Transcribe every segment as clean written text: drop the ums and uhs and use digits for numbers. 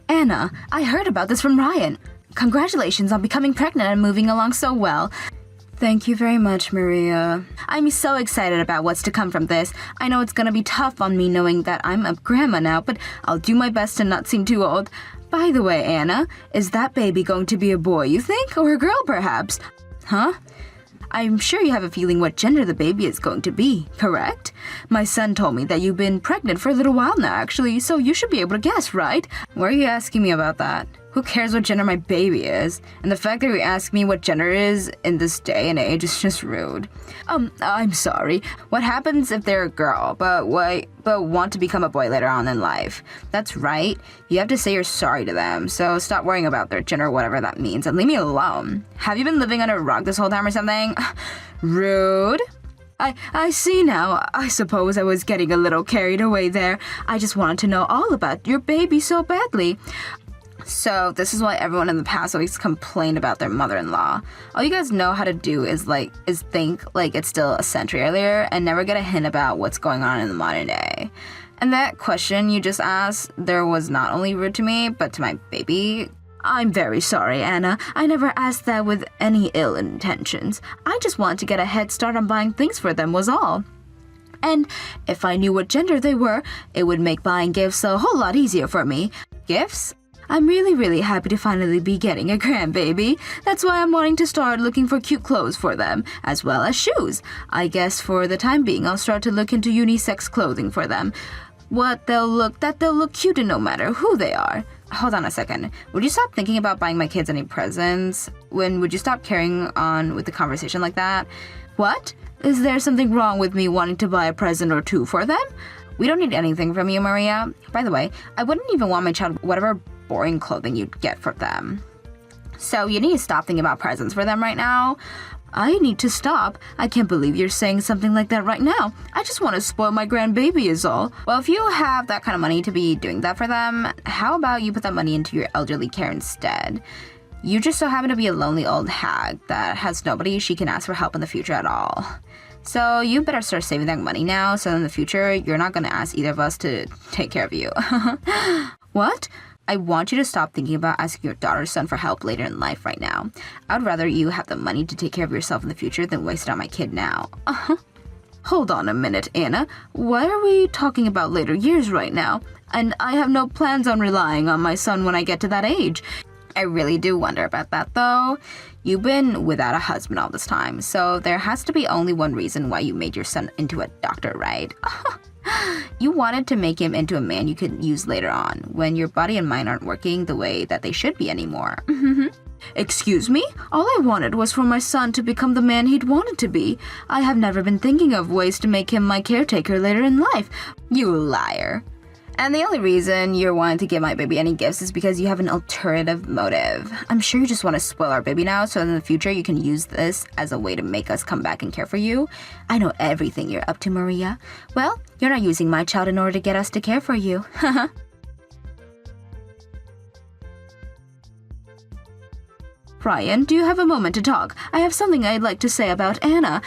Anna, I heard about this from Ryan. Congratulations on becoming pregnant and moving along so well. Thank you very much, Maria. I'm so excited about what's to come from this. I know it's gonna be tough on me knowing that I'm a grandma now, but I'll do my best to not seem too old. By the way, Anna, is that baby going to be a boy, you think? Or a girl, perhaps? Huh? I'm sure you have a feeling what gender the baby is going to be, correct? My son told me that you've been pregnant for a little while now, actually, so you should be able to guess, right? Why are you asking me about that? Who cares what gender my baby is? And the fact that you ask me what gender is in this day and age is just rude. I'm sorry. What happens if they're a girl, but want to become a boy later on in life? That's right. You have to say you're sorry to them, so stop worrying about their gender, whatever that means, and leave me alone. Have you been living under a rock this whole time or something? Rude. I see now. I suppose I was getting a little carried away there. I just wanted to know all about your baby so badly. So this is why everyone in the past always complained about their mother-in-law. All you guys know how to do is think like it's still a century earlier and never get a hint about what's going on in the modern day. And that question you just asked, there was not only rude to me, but to my baby. I'm very sorry, Anna. I never asked that with any ill intentions. I just wanted to get a head start on buying things for them was all. And if I knew what gender they were, it would make buying gifts a whole lot easier for me. Gifts? I'm really happy to finally be getting a grandbaby. That's why I'm wanting to start looking for cute clothes for them, as well as shoes. I guess for the time being, I'll start to look into unisex clothing for them. They'll look cute in no matter who they are. Hold on a second. Would you stop thinking about buying my kids any presents? Would you stop carrying on with the conversation like that? What? Is there something wrong with me wanting to buy a present or two for them? We don't need anything from you, Maria. By the way, I wouldn't even want my child whatever boring clothing you'd get for them. So you need to stop thinking about presents for them right now. I need to stop. I can't believe you're saying something like that right now. I just want to spoil my grandbaby is all. Well, if you have that kind of money to be doing that for them, how about you put that money into your elderly care instead? You just so happen to be a lonely old hag that has nobody she can ask for help in the future at all. So you better start saving that money now so in the future you're not going to ask either of us to take care of you. What? I want you to stop thinking about asking your daughter or son for help later in life right now. I would rather you have the money to take care of yourself in the future than waste it on my kid now. Hold on a minute, Anna. Why are we talking about later years right now? And I have no plans on relying on my son when I get to that age. I really do wonder about that, though. You've been without a husband all this time, so there has to be only one reason why you made your son into a doctor, right? You wanted to make him into a man you could use later on, when your body and mind aren't working the way that they should be anymore. Excuse me? All I wanted was for my son to become the man he'd wanted to be. I have never been thinking of ways to make him my caretaker later in life. You liar. And the only reason you're wanting to give my baby any gifts is because you have an alternative motive. I'm sure you just want to spoil our baby now so in the future you can use this as a way to make us come back and care for you. I know everything you're up to, Maria. Well, you're not using my child in order to get us to care for you. Ryan, do you have a moment to talk? I have something I'd like to say about Anna.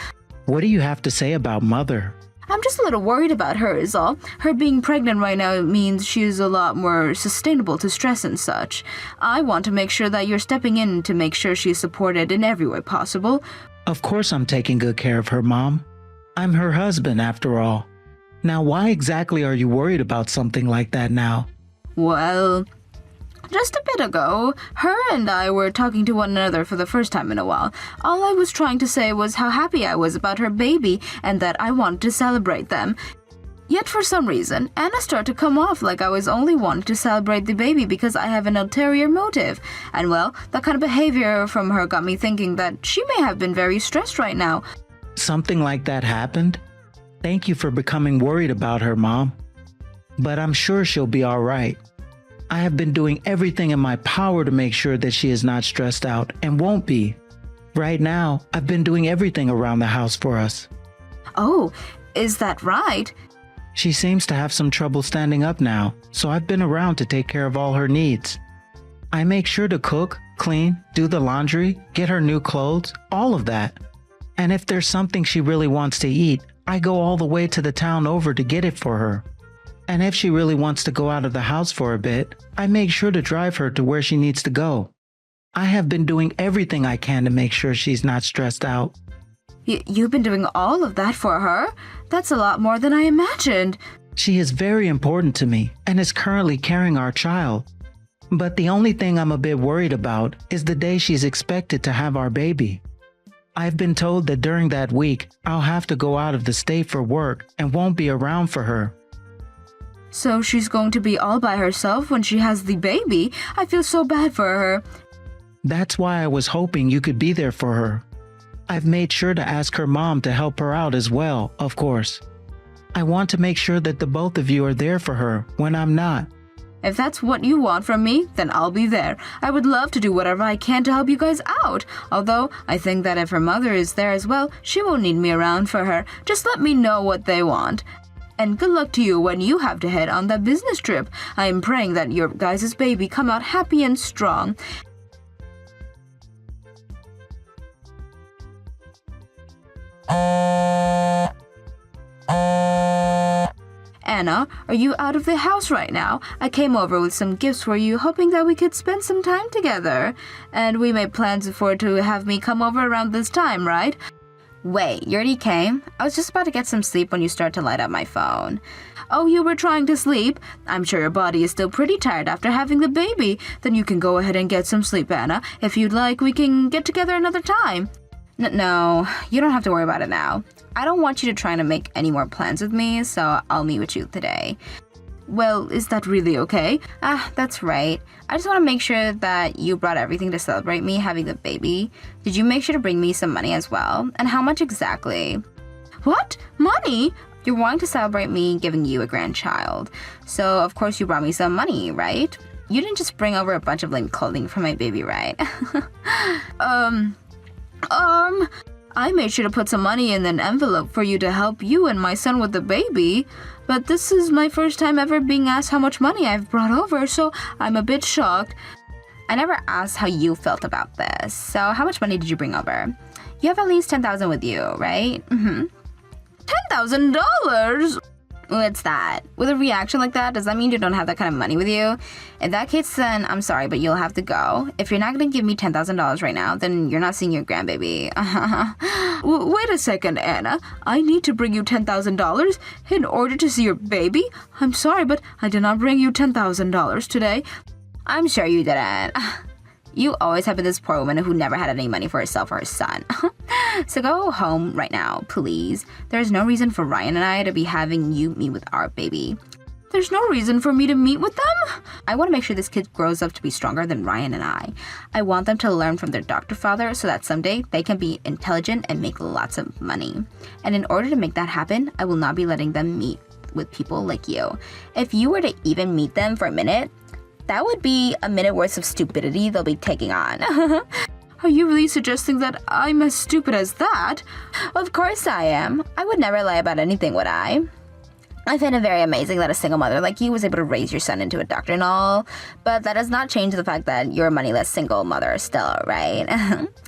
What do you have to say about Mother? I'm just a little worried about her is all. Her being pregnant right now means she's a lot more sustainable to stress and such. I want to make sure that you're stepping in to make sure she's supported in every way possible. Of course I'm taking good care of her, Mom. I'm her husband, after all. Now, why exactly are you worried about something like that now? Well, just a bit ago, her and I were talking to one another for the first time in a while. All I was trying to say was how happy I was about her baby and that I wanted to celebrate them. Yet for some reason, Anna started to come off like I was only wanting to celebrate the baby because I have an ulterior motive. And well, that kind of behavior from her got me thinking that she may have been very stressed right now. Something like that happened? Thank you for becoming worried about her, Mom. But I'm sure she'll be all right. I have been doing everything in my power to make sure that she is not stressed out and won't be. Right now, I've been doing everything around the house for us. Oh, is that right? She seems to have some trouble standing up now, so I've been around to take care of all her needs. I make sure to cook, clean, do the laundry, get her new clothes, all of that. And if there's something she really wants to eat, I go all the way to the town over to get it for her. And if she really wants to go out of the house for a bit, I make sure to drive her to where she needs to go. I have been doing everything I can to make sure she's not stressed out. You've been doing all of that for her? That's a lot more than I imagined. She is very important to me and is currently carrying our child. But the only thing I'm a bit worried about is the day she's expected to have our baby. I've been told that during that week, I'll have to go out of the state for work and won't be around for her. So she's going to be all by herself when she has the baby? I feel so bad for her. That's why I was hoping you could be there for her. I've made sure to ask her mom to help her out as well, of course. I want to make sure that the both of you are there for her when I'm not. If that's what you want from me, then I'll be there. I would love to do whatever I can to help you guys out. Although, I think that if her mother is there as well, she won't need me around for her. Just let me know what they want. And good luck to you when you have to head on that business trip. I am praying that your guys' baby come out happy and strong. Anna, are you out of the house right now? I came over with some gifts for you, hoping that we could spend some time together. And we made plans for to have me come over around this time, right? Wait, you already came? I was just about to get some sleep when you started to light up my phone. Oh, you were trying to sleep? I'm sure your body is still pretty tired after having the baby. Then you can go ahead and get some sleep, Anna. If you'd like, we can get together another time. No, you don't have to worry about it now. I don't want you to try to make any more plans with me, so I'll meet with you today. Well, is that really okay? That's right. I just want to make sure that you brought everything to celebrate me having the baby. Did you make sure to bring me some money as well? And how much exactly? What? Money? You're wanting to celebrate me giving you a grandchild. So, of course, you brought me some money, right? You didn't just bring over a bunch of lame clothing for my baby, right? I made sure to put some money in an envelope for you to help you and my son with the baby. But this is my first time ever being asked how much money I've brought over, so I'm a bit shocked. I never asked how you felt about this. So how much money did you bring over? You have at least $10,000 with you, right? $10,000? What's that? With a reaction like that, does that mean you don't have that kind of money with you? In that case, then I'm sorry, but you'll have to go. If you're not going to give me $10,000 right now, then you're not seeing your grandbaby. Wait a second, Anna. I need to bring you $10,000 in order to see your baby? I'm sorry, but I did not bring you $10,000 today. I'm sure you didn't. You always have been this poor woman who never had any money for herself or her son. So go home right now, please. There's no reason for Ryan and I to be having you meet with our baby. There's no reason for me to meet with them? I want to make sure this kid grows up to be stronger than Ryan and I. I want them to learn from their doctor father so that someday they can be intelligent and make lots of money. And in order to make that happen, I will not be letting them meet with people like you. If you were to even meet them for a minute, that would be a minute worth of stupidity they'll be taking on. Are you really suggesting that I'm as stupid as that? Of course I am. I would never lie about anything, would I? I find it very amazing that a single mother like you was able to raise your son into a doctor and all, but that does not change the fact that you're a moneyless single mother still, right?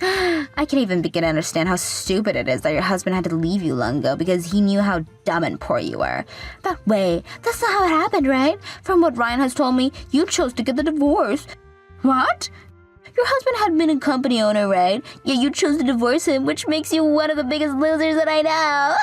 I can't even begin to understand how stupid it is that your husband had to leave you long ago because he knew how dumb and poor you were. But wait, that's not how it happened, right? From what Ryan has told me, you chose to get the divorce. What? Your husband had been a company owner, right? Yet you chose to divorce him, which makes you one of the biggest losers that I know.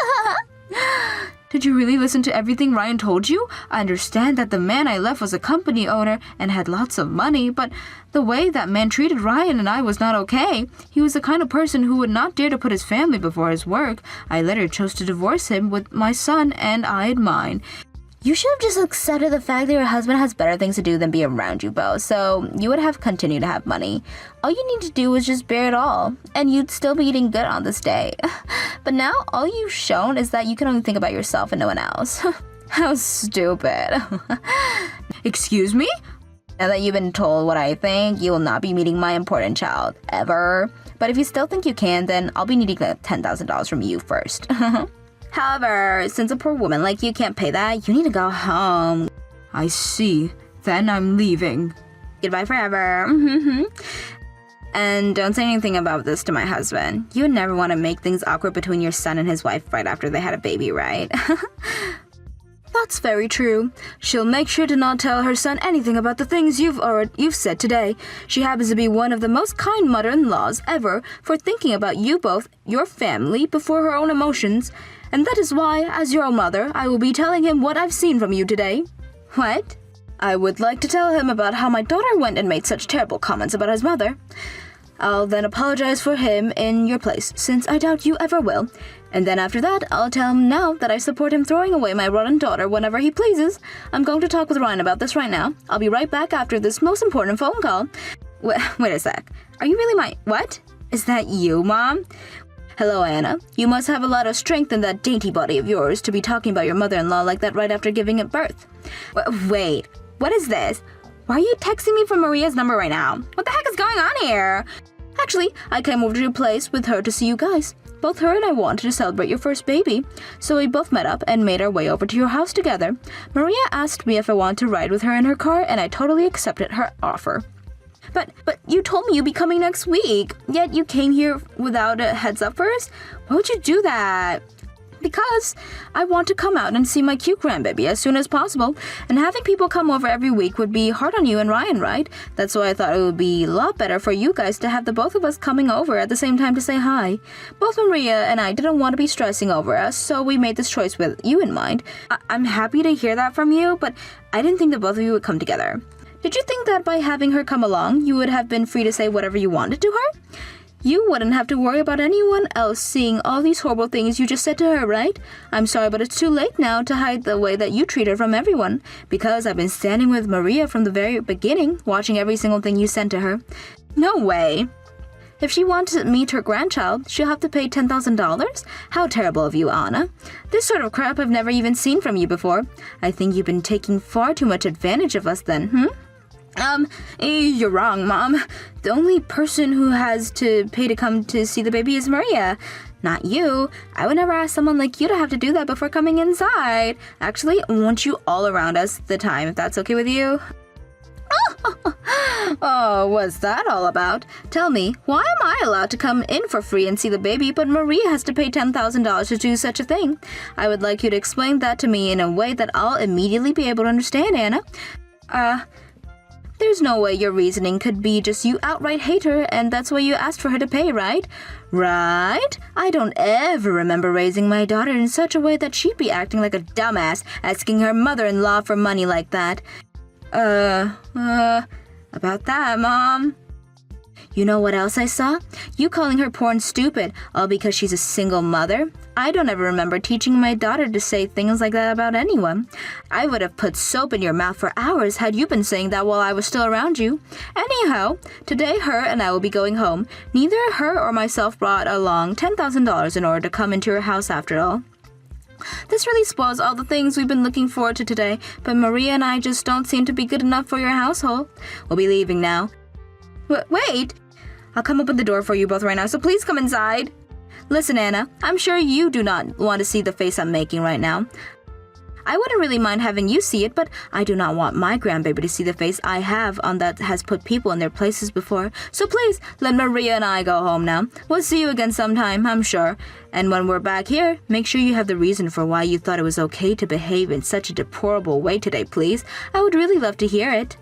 Did you really listen to everything Ryan told you? I understand that the man I left was a company owner and had lots of money, but the way that man treated Ryan and I was not okay. He was the kind of person who would not dare to put his family before his work. I later chose to divorce him with my son and I had mine. You should have just accepted the fact that your husband has better things to do than be around you both, so you would have continued to have money. All you need to do is just bear it all, and you'd still be eating good on this day. But now, all you've shown is that you can only think about yourself and no one else. How stupid. Excuse me? Now that you've been told what I think, you will not be meeting my important child, ever. But if you still think you can, then I'll be needing the $10,000 from you first. However, since a poor woman like you can't pay that, you need to go home. I see. Then I'm leaving. Goodbye forever. And don't say anything about this to my husband. You would never want to make things awkward between your son and his wife right after they had a baby, right? That's very true. She'll make sure to not tell her son anything about the things you've said today. She happens to be one of the most kind mother-in-laws ever for thinking about you both, your family, before her own emotions. And that is why, as your own mother, I will be telling him what I've seen from you today. What? I would like to tell him about how my daughter went and made such terrible comments about his mother. I'll then apologize for him in your place, since I doubt you ever will. And then after that, I'll tell him now that I support him throwing away my rotten daughter whenever he pleases. I'm going to talk with Ryan about this right now. I'll be right back after this most important phone call. Wait a sec. Are you really what? Is that you, Mom? Hello, Anna. You must have a lot of strength in that dainty body of yours to be talking about your mother-in-law like that right after giving it birth. Wait, what is this? Why are you texting me from Maria's number right now? What the heck is going on here? Actually, I came over to your place with her to see you guys. Both her and I wanted to celebrate your first baby, so we both met up and made our way over to your house together. Maria asked me if I wanted to ride with her in her car, and I totally accepted her offer. But you told me you'd be coming next week, yet you came here without a heads up first? Why would you do that? Because I want to come out and see my cute grandbaby as soon as possible, and having people come over every week would be hard on you and Ryan, right? That's why I thought it would be a lot better for you guys to have the both of us coming over at the same time to say hi. Both Maria and I didn't want to be stressing over us, so we made this choice with you in mind. I'm happy to hear that from you, but I didn't think the both of you would come together. Did you think that by having her come along, you would have been free to say whatever you wanted to her? You wouldn't have to worry about anyone else seeing all these horrible things you just said to her, right? I'm sorry, but it's too late now to hide the way that you treat her from everyone, because I've been standing with Maria from the very beginning, watching every single thing you sent to her. No way. If she wants to meet her grandchild, she'll have to pay $10,000? How terrible of you, Anna. This sort of crap I've never even seen from you before. I think you've been taking far too much advantage of us then, You're wrong, Mom. The only person who has to pay to come to see the baby is Maria, not you. I would never ask someone like you to have to do that before coming inside. Actually, I want you all around us the time, if that's okay with you. Oh, what's that all about? Tell me, why am I allowed to come in for free and see the baby, but Maria has to pay $10,000 to do such a thing? I would like you to explain that to me in a way that I'll immediately be able to understand, Anna. There's no way your reasoning could be just you outright hate her and that's why you asked for her to pay, right? Right? I don't ever remember raising my daughter in such a way that she'd be acting like a dumbass, asking her mother-in-law for money like that. About that, Mom. You know what else I saw? You calling her poor and stupid, all because she's a single mother. I don't ever remember teaching my daughter to say things like that about anyone. I would have put soap in your mouth for hours had you been saying that while I was still around you. Anyhow, today her and I will be going home. Neither her or myself brought along $10,000 in order to come into your house after all. This really spoils all the things we've been looking forward to today, but Maria and I just don't seem to be good enough for your household. We'll be leaving now. Wait! I'll come open the door for you both right now, so please come inside. Listen, Anna, I'm sure you do not want to see the face I'm making right now. I wouldn't really mind having you see it, but I do not want my grandbaby to see the face I have on that has put people in their places before. So please, let Maria and I go home now. We'll see you again sometime, I'm sure. And when we're back here, make sure you have the reason for why you thought it was okay to behave in such a deplorable way today, please. I would really love to hear it.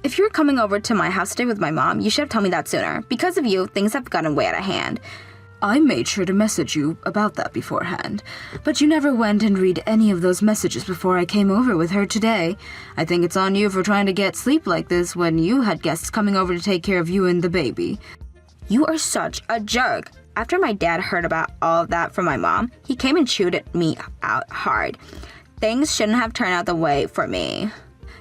If you're coming over to my house today with my mom, you should have told me that sooner. Because of you, things have gotten way out of hand. I made sure to message you about that beforehand, but you never went and read any of those messages before I came over with her today. I think it's on you for trying to get sleep like this when you had guests coming over to take care of you and the baby. You are such a jerk. After my dad heard about all of that from my mom, he came and chewed at me out hard. Things shouldn't have turned out the way for me.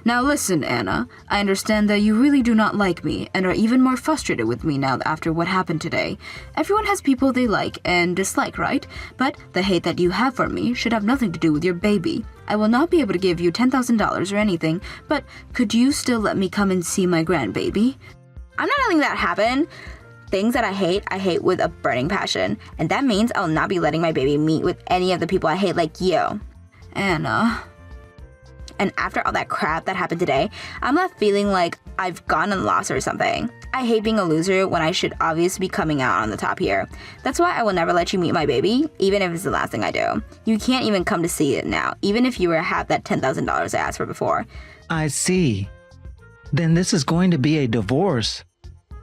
Now listen, Anna, I understand that you really do not like me and are even more frustrated with me now after what happened today. Everyone has people they like and dislike, right? But the hate that you have for me should have nothing to do with your baby. I will not be able to give you $10,000 or anything, but could you still let me come and see my grandbaby? I'm not letting that happen. Things that I hate with a burning passion, and that means I'll not be letting my baby meet with any of the people I hate like you. Anna... And after all that crap that happened today, I'm left feeling like I've gone and lost or something. I hate being a loser when I should obviously be coming out on the top here. That's why I will never let you meet my baby, even if it's the last thing I do. You can't even come to see it now, even if you were to have that $10,000 I asked for before. I see. Then this is going to be a divorce.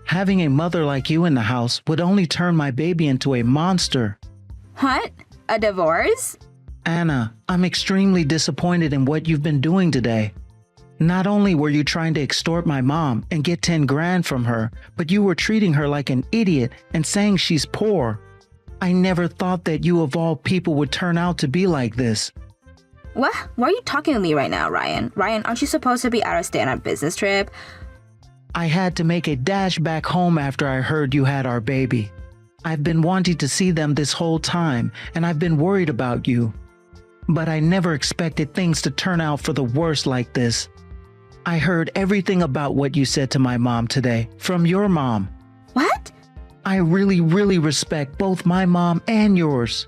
Having a mother like you in the house would only turn my baby into a monster. What? A divorce? Anna, I'm extremely disappointed in what you've been doing today. Not only were you trying to extort my mom and get 10 grand from her, but you were treating her like an idiot and saying she's poor. I never thought that you of all people would turn out to be like this. What? Why are you talking to me right now, Ryan? Ryan, aren't you supposed to be out of state on a business trip? I had to make a dash back home after I heard you had our baby. I've been wanting to see them this whole time, and I've been worried about you. But I never expected things to turn out for the worst like this. I heard everything about what you said to my mom today, from your mom. What? I really respect both my mom and yours.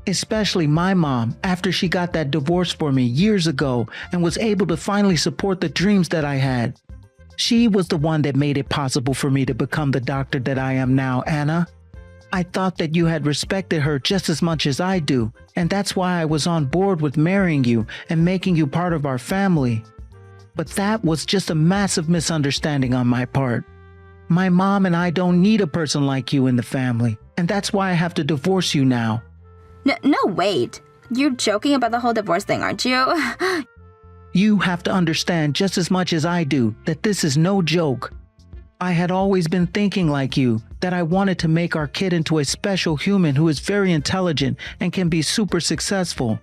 Especially my mom, after she got that divorce for me years ago and was able to finally support the dreams that I had. She was the one that made it possible for me to become the doctor that I am now, Anna. I thought that you had respected her just as much as I do, and that's why I was on board with marrying you and making you part of our family. But that was just a massive misunderstanding on my part. My mom and I don't need a person like you in the family, and that's why I have to divorce you now. No, wait. You're joking about the whole divorce thing, aren't you? You have to understand just as much as I do that this is no joke. I had always been thinking like you, that I wanted to make our kid into a special human who is very intelligent and can be super successful.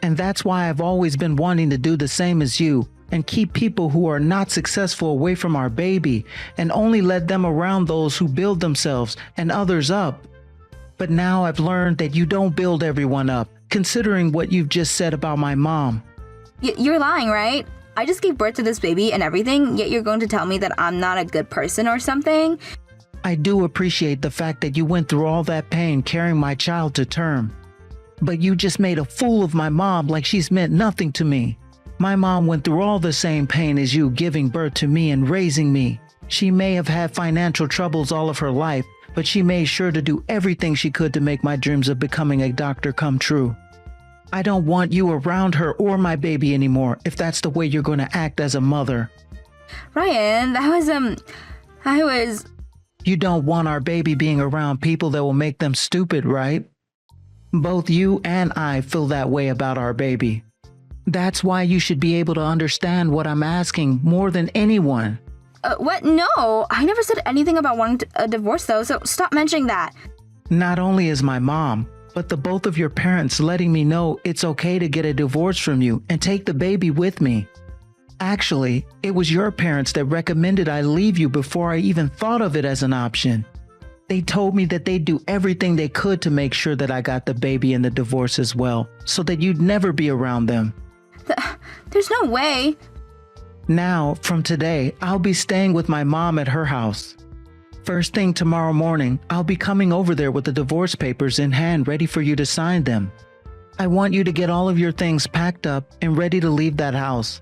And that's why I've always been wanting to do the same as you and keep people who are not successful away from our baby and only let them around those who build themselves and others up. But now I've learned that you don't build everyone up, considering what you've just said about my mom. You're lying, right? I just gave birth to this baby and everything, yet you're going to tell me that I'm not a good person or something? I do appreciate the fact that you went through all that pain carrying my child to term. But you just made a fool of my mom like she's meant nothing to me. My mom went through all the same pain as you giving birth to me and raising me. She may have had financial troubles all of her life, but she made sure to do everything she could to make my dreams of becoming a doctor come true. I don't want you around her or my baby anymore if that's the way you're going to act as a mother. Ryan, I was... You don't want our baby being around people that will make them stupid, right? Both you and I feel that way about our baby. That's why you should be able to understand what I'm asking more than anyone. What? No, I never said anything about wanting a divorce though, so stop mentioning that. Not only is my mom, but the both of your parents letting me know it's okay to get a divorce from you and take the baby with me. Actually, it was your parents that recommended I leave you before I even thought of it as an option. They told me that they'd do everything they could to make sure that I got the baby and the divorce as well, so that you'd never be around them. There's no way. Now, from today, I'll be staying with my mom at her house. First thing tomorrow morning, I'll be coming over there with the divorce papers in hand ready for you to sign them. I want you to get all of your things packed up and ready to leave that house.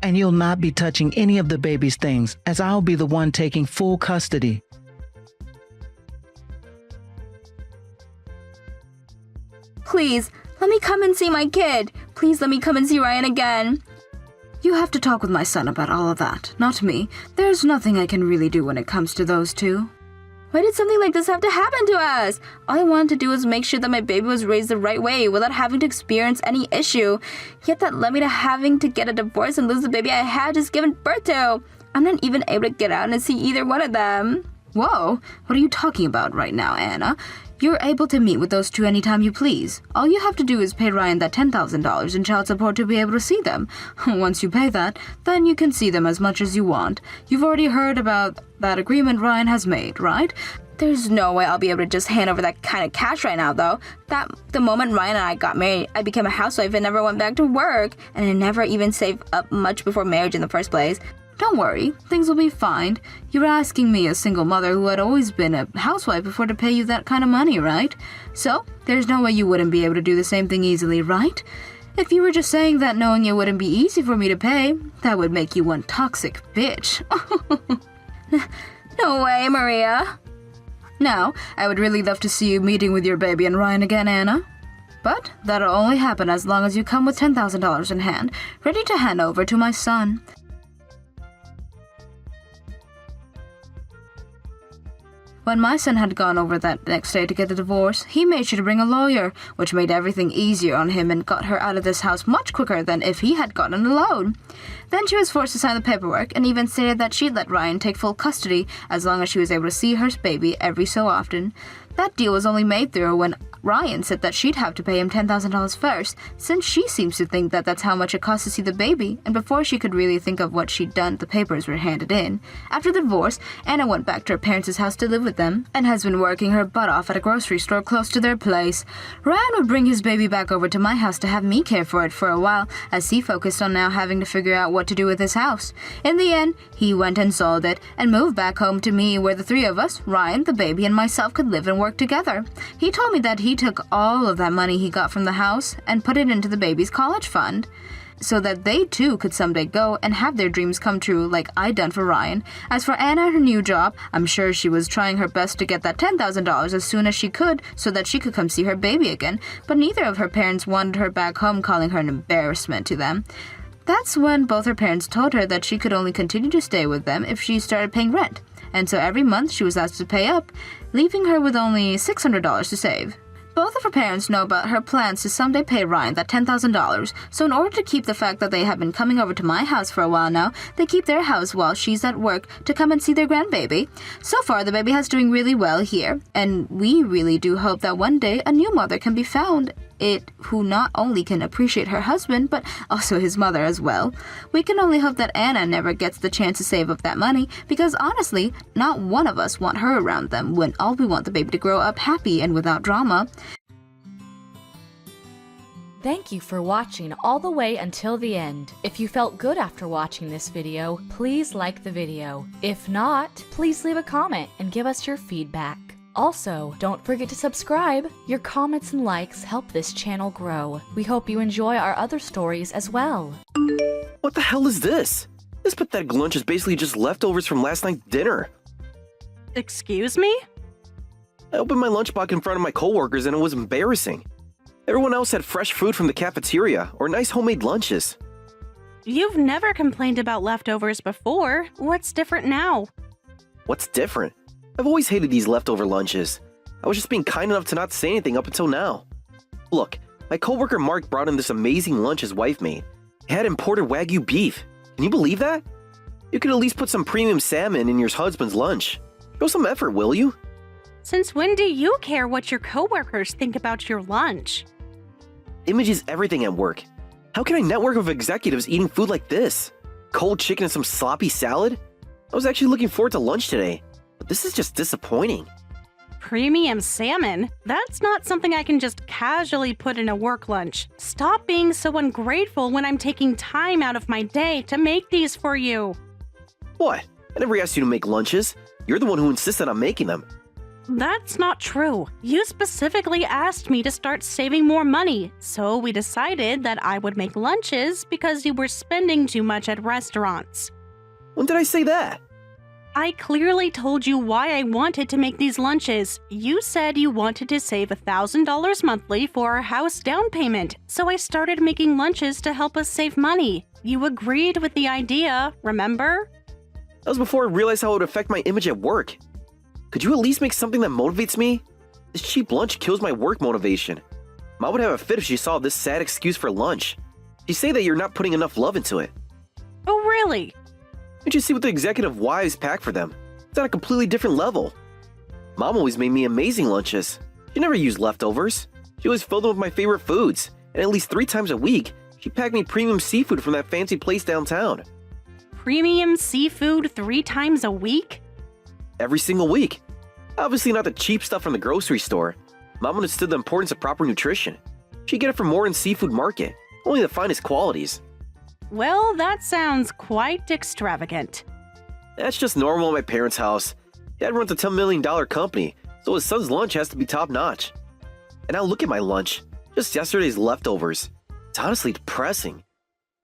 And you'll not be touching any of the baby's things, as I'll be the one taking full custody. Please, let me come and see my kid. Please let me come and see Ryan again. You have to talk with my son about all of that, not me. There's nothing I can really do when it comes to those two. Why did something like this have to happen to us? All I wanted to do was make sure that my baby was raised the right way without having to experience any issue. Yet that led me to having to get a divorce and lose the baby I had just given birth to. I'm not even able to get out and see either one of them. Whoa, what are you talking about right now, Anna? You're able to meet with those two anytime you please. All you have to do is pay Ryan that $10,000 in child support to be able to see them. Once you pay that, then you can see them as much as you want. You've already heard about that agreement Ryan has made, right? There's no way I'll be able to just hand over that kind of cash right now, though. The moment Ryan and I got married, I became a housewife and never went back to work. And I never even saved up much before marriage in the first place. Don't worry, things will be fine. You're asking me, a single mother who had always been a housewife before, to pay you that kind of money, right? So, there's no way you wouldn't be able to do the same thing easily, right? If you were just saying that knowing it wouldn't be easy for me to pay, that would make you one toxic bitch. No way, Maria. Now, I would really love to see you meeting with your baby and Ryan again, Anna. But that'll only happen as long as you come with $10,000 in hand, ready to hand over to my son. When my son had gone over that next day to get the divorce, he made sure to bring a lawyer, which made everything easier on him and got her out of this house much quicker than if he had gotten a loan. Then she was forced to sign the paperwork and even stated that she'd let Ryan take full custody as long as she was able to see her baby every so often. That deal was only made through when Ryan said that she'd have to pay him $10,000 first, since she seems to think that that's how much it costs to see the baby, and before she could really think of what she'd done, the papers were handed in. After the divorce, Anna went back to her parents' house to live with them, and has been working her butt off at a grocery store close to their place. Ryan would bring his baby back over to my house to have me care for it for a while, as he focused on now having to figure out what to do with his house. In the end, he went and sold it, and moved back home to me where the three of us, Ryan, the baby, and myself could live and work together. He told me that he took all of that money he got from the house and put it into the baby's college fund, so that they too could someday go and have their dreams come true like I'd done for Ryan. As for Anna and her new job, I'm sure she was trying her best to get that $10,000 as soon as she could so that she could come see her baby again, but neither of her parents wanted her back home, calling her an embarrassment to them. That's when both her parents told her that she could only continue to stay with them if she started paying rent, and so every month she was asked to pay up, leaving her with only $600 to save. Both of her parents know about her plans to someday pay Ryan that $10,000, so in order to keep the fact that they have been coming over to my house for a while now, they keep their house while she's at work to come and see their grandbaby. So far, the baby has doing really well here, and we really do hope that one day a new mother can be found, who not only can appreciate her husband, but also his mother as well. We can only hope that Anna never gets the chance to save up that money, because honestly, not one of us want her around them when all we want the baby to grow up happy and without drama. Thank you for watching all the way until the end. If you felt good after watching this video, please like the video. If not, please leave a comment and give us your feedback. Also, don't forget to subscribe. Your comments and likes help this channel grow. We hope you enjoy our other stories as well. What the hell is this? This pathetic lunch is basically just leftovers from last night's dinner. Excuse me? I opened my lunchbox in front of my coworkers and it was embarrassing. Everyone else had fresh food from the cafeteria or nice homemade lunches. You've never complained about leftovers before. What's different now? What's different? I've always hated these leftover lunches. I was just being kind enough to not say anything up until now. Look, my coworker Mark brought in this amazing lunch his wife made. It had imported Wagyu beef. Can you believe that? You could at least put some premium salmon in your husband's lunch. Show some effort, will you? Since when do you care what your coworkers think about your lunch? Image is everything at work. How can I network with executives eating food like this? Cold chicken and some sloppy salad? I was actually looking forward to lunch today, but this is just disappointing. Premium salmon? That's not something I can just casually put in a work lunch. Stop being so ungrateful when I'm taking time out of my day to make these for you. What? I never asked you to make lunches. You're the one who insisted on making them. That's not true. You specifically asked me to start saving more money, so we decided that I would make lunches because you were spending too much at restaurants. When did I say that? I clearly told you why I wanted to make these lunches. You said you wanted to save $1,000 monthly for our house down payment, so I started making lunches to help us save money. You agreed with the idea, remember? That was before I realized how it would affect my image at work. Could you at least make something that motivates me? This cheap lunch kills my work motivation. Mom would have a fit if she saw this sad excuse for lunch. She'd say that you're not putting enough love into it. Oh, really? Did you see what the executive wives pack for them? It's on a completely different level. Mom always made me amazing lunches. She never used leftovers. She always filled them with my favorite foods, and at least 3 times a week, she packed me premium seafood from that fancy place downtown. Premium seafood 3 times a week? Every single week. Obviously not the cheap stuff from the grocery store. Mom understood the importance of proper nutrition. She'd get it from Morin's Seafood Market, only the finest qualities. Well, that sounds quite extravagant. That's just normal at my parents' house. Dad runs a $10 million company, so his son's lunch has to be top-notch. And now look at my lunch. Just yesterday's leftovers. It's honestly depressing.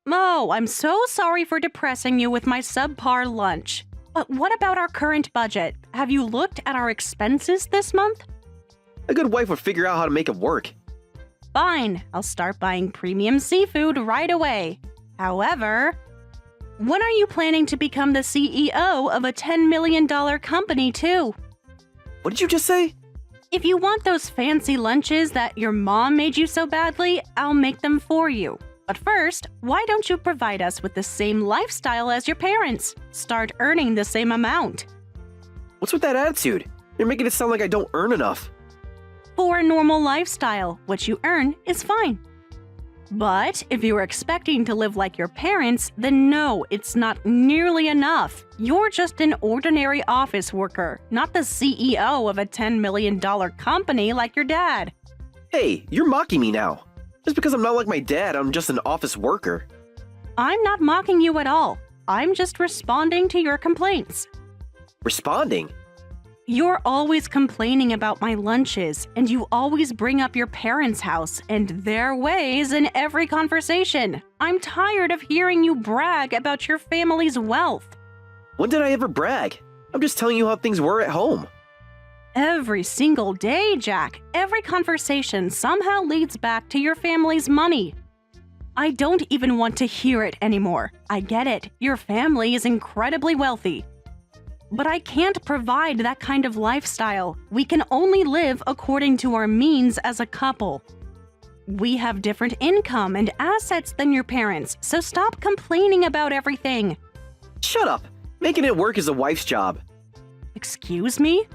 Oh, I'm so sorry for depressing you with my subpar lunch. But what about our current budget? Have you looked at our expenses this month? A good wife would figure out how to make it work. Fine, I'll start buying premium seafood right away. However, when are you planning to become the CEO of a $10 million company too? What did you just say? If you want those fancy lunches that your mom made you so badly, I'll make them for you. But first, why don't you provide us with the same lifestyle as your parents? Start earning the same amount. What's with that attitude? You're making it sound like I don't earn enough. For a normal lifestyle, what you earn is fine. But if you were expecting to live like your parents, then no, it's not nearly enough. You're just an ordinary office worker, not the CEO of a $10 million company like your dad. Hey, you're mocking me now. Just because I'm not like my dad, I'm just an office worker. I'm not mocking you at all. I'm just responding to your complaints. Responding? You're always complaining about my lunches, and you always bring up your parents' house and their ways in every conversation. I'm tired of hearing you brag about your family's wealth. When did I ever brag? I'm just telling you how things were at home. Every single day, Jack. Every conversation somehow leads back to your family's money. I don't even want to hear it anymore. I get it. Your family is incredibly wealthy. But I can't provide that kind of lifestyle. We can only live according to our means as a couple. We have different income and assets than your parents, so stop complaining about everything. Shut up. Making it work is a wife's job. Excuse me?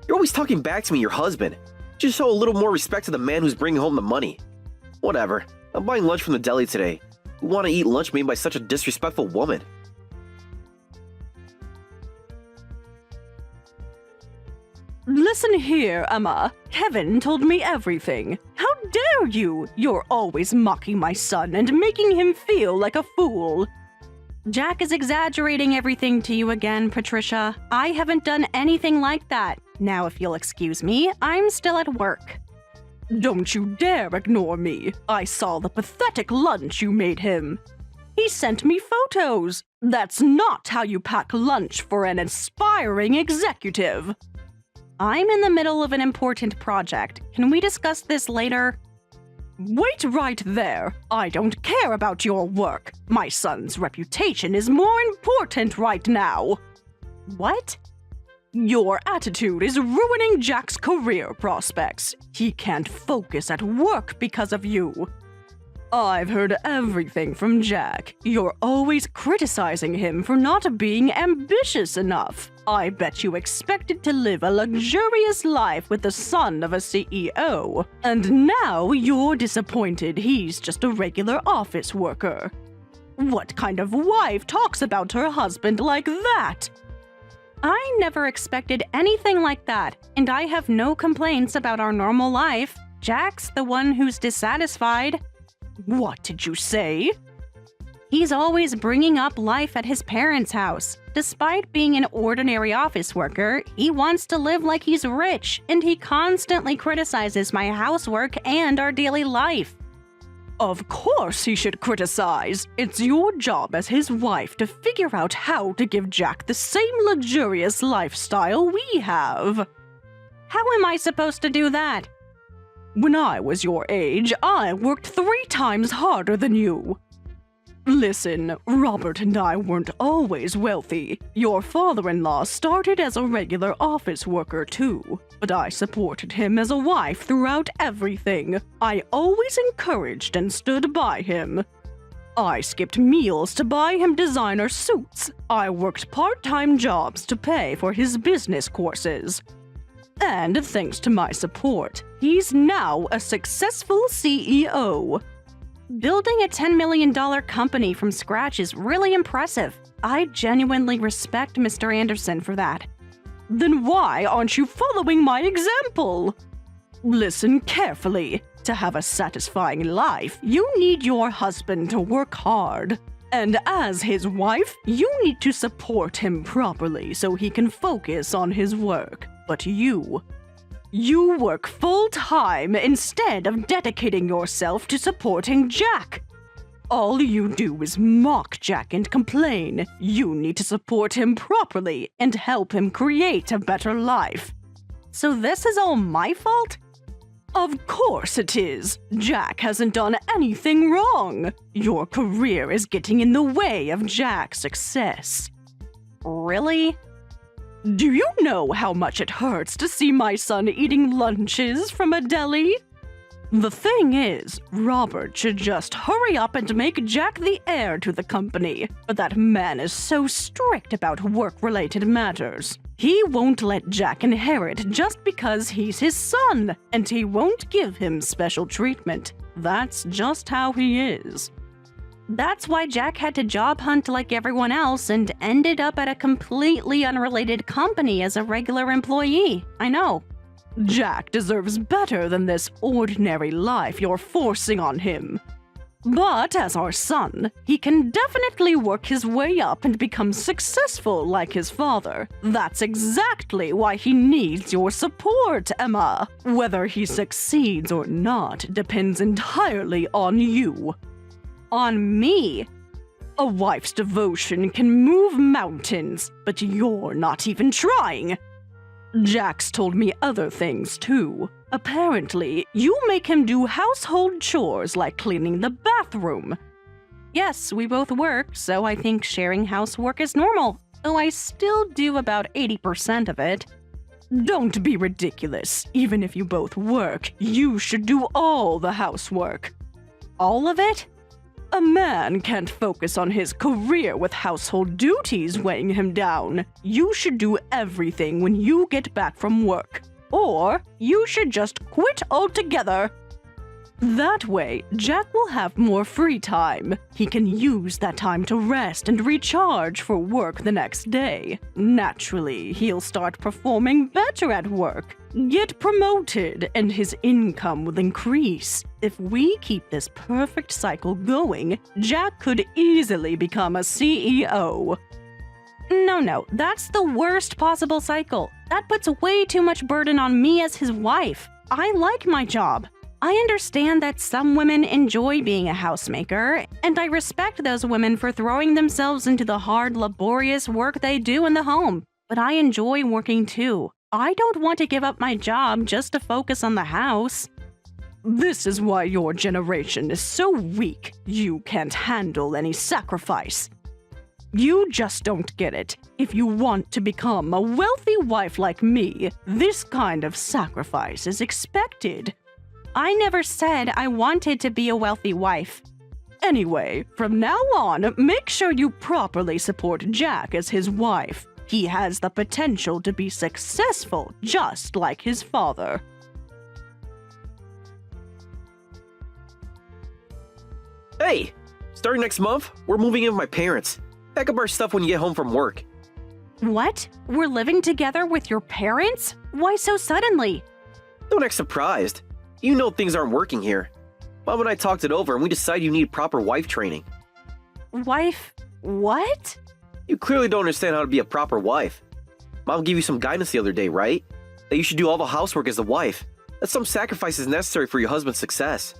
You're always talking back to me, your husband. Just show a little more respect to the man who's bringing home the money. Whatever. I'm buying lunch from the deli today. Who want to eat lunch made by such a disrespectful woman? Listen here, Emma. Kevin told me everything. How dare you? You're always mocking my son and making him feel like a fool. Jack is exaggerating everything to you again, Patricia. I haven't done anything like that. Now, if you'll excuse me, I'm still at work. Don't you dare ignore me. I saw the pathetic lunch you made him. He sent me photos. That's not how you pack lunch for an aspiring executive. I'm in the middle of an important project. Can we discuss this later? Wait right there. I don't care about your work. My son's reputation is more important right now. What? Your attitude is ruining Jack's career prospects. He can't focus at work because of you. I've heard everything from Jack. You're always criticizing him for not being ambitious enough. I bet you expected to live a luxurious life with the son of a CEO. And now you're disappointed he's just a regular office worker. What kind of wife talks about her husband like that? I never expected anything like that, and I have no complaints about our normal life. Jack's the one who's dissatisfied. What did you say? He's always bringing up life at his parents' house. Despite being an ordinary office worker, he wants to live like he's rich, and he constantly criticizes my housework and our daily life. Of course he should criticize. It's your job as his wife to figure out how to give Jack the same luxurious lifestyle we have. How am I supposed to do that? When I was your age, I worked 3 times harder than you. Listen, Robert and I weren't always wealthy. Your father-in-law started as a regular office worker too, but I supported him as a wife throughout everything. I always encouraged and stood by him. I skipped meals to buy him designer suits. I worked part-time jobs to pay for his business courses. And thanks to my support, he's now a successful CEO. Building a $10 million company from scratch is really impressive. I genuinely respect Mr. Anderson for that. Then why aren't you following my example? Listen carefully. To have a satisfying life, you need your husband to work hard. And as his wife, you need to support him properly so he can focus on his work. But you You work full-time instead of dedicating yourself to supporting Jack. All you do is mock Jack and complain. You need to support him properly and help him create a better life. So this is all my fault? Of course it is. Jack hasn't done anything wrong. Your career is getting in the way of Jack's success. Really? Do you know how much it hurts to see my son eating lunches from a deli? The thing is, Robert should just hurry up and make Jack the heir to the company. But that man is so strict about work-related matters. He won't let Jack inherit just because he's his son, and he won't give him special treatment. That's just how he is. That's why Jack had to job hunt like everyone else and ended up at a completely unrelated company as a regular employee. I know. Jack deserves better than this ordinary life you're forcing on him. But as our son, he can definitely work his way up and become successful like his father. That's exactly why he needs your support, Emma. Whether he succeeds or not depends entirely on you. On me? A wife's devotion can move mountains, but you're not even trying. Jack's told me other things too. Apparently, you make him do household chores like cleaning the bathroom. Yes, we both work, so I think sharing housework is normal, though I still do about 80% of it. Don't be ridiculous. Even if you both work, you should do all the housework. All of it? A man can't focus on his career with household duties weighing him down. You should do everything when you get back from work. Or you should just quit altogether. That way, Jack will have more free time. He can use that time to rest and recharge for work the next day. Naturally, he'll start performing better at work, get promoted, and his income will increase. If we keep this perfect cycle going, Jack could easily become a CEO. No, that's the worst possible cycle. That puts way too much burden on me as his wife. I like my job. I understand that some women enjoy being a housemaker, and I respect those women for throwing themselves into the hard, laborious work they do in the home. But I enjoy working too. I don't want to give up my job just to focus on the house. This is why your generation is so weak. You can't handle any sacrifice. You just don't get it. If you want to become a wealthy wife like me, this kind of sacrifice is expected. I never said I wanted to be a wealthy wife. Anyway, from now on, make sure you properly support Jack as his wife. He has the potential to be successful, just like his father. Hey! Starting next month, we're moving in with my parents. Pack up our stuff when you get home from work. What? We're living together with your parents? Why so suddenly? Don't act surprised. You know things aren't working here. Mom and I talked it over and we decided you need proper wife training. Wife? What? You clearly don't understand how to be a proper wife. Mom gave you some guidance the other day, right? That you should do all the housework as a wife. That some sacrifice is necessary for your husband's success.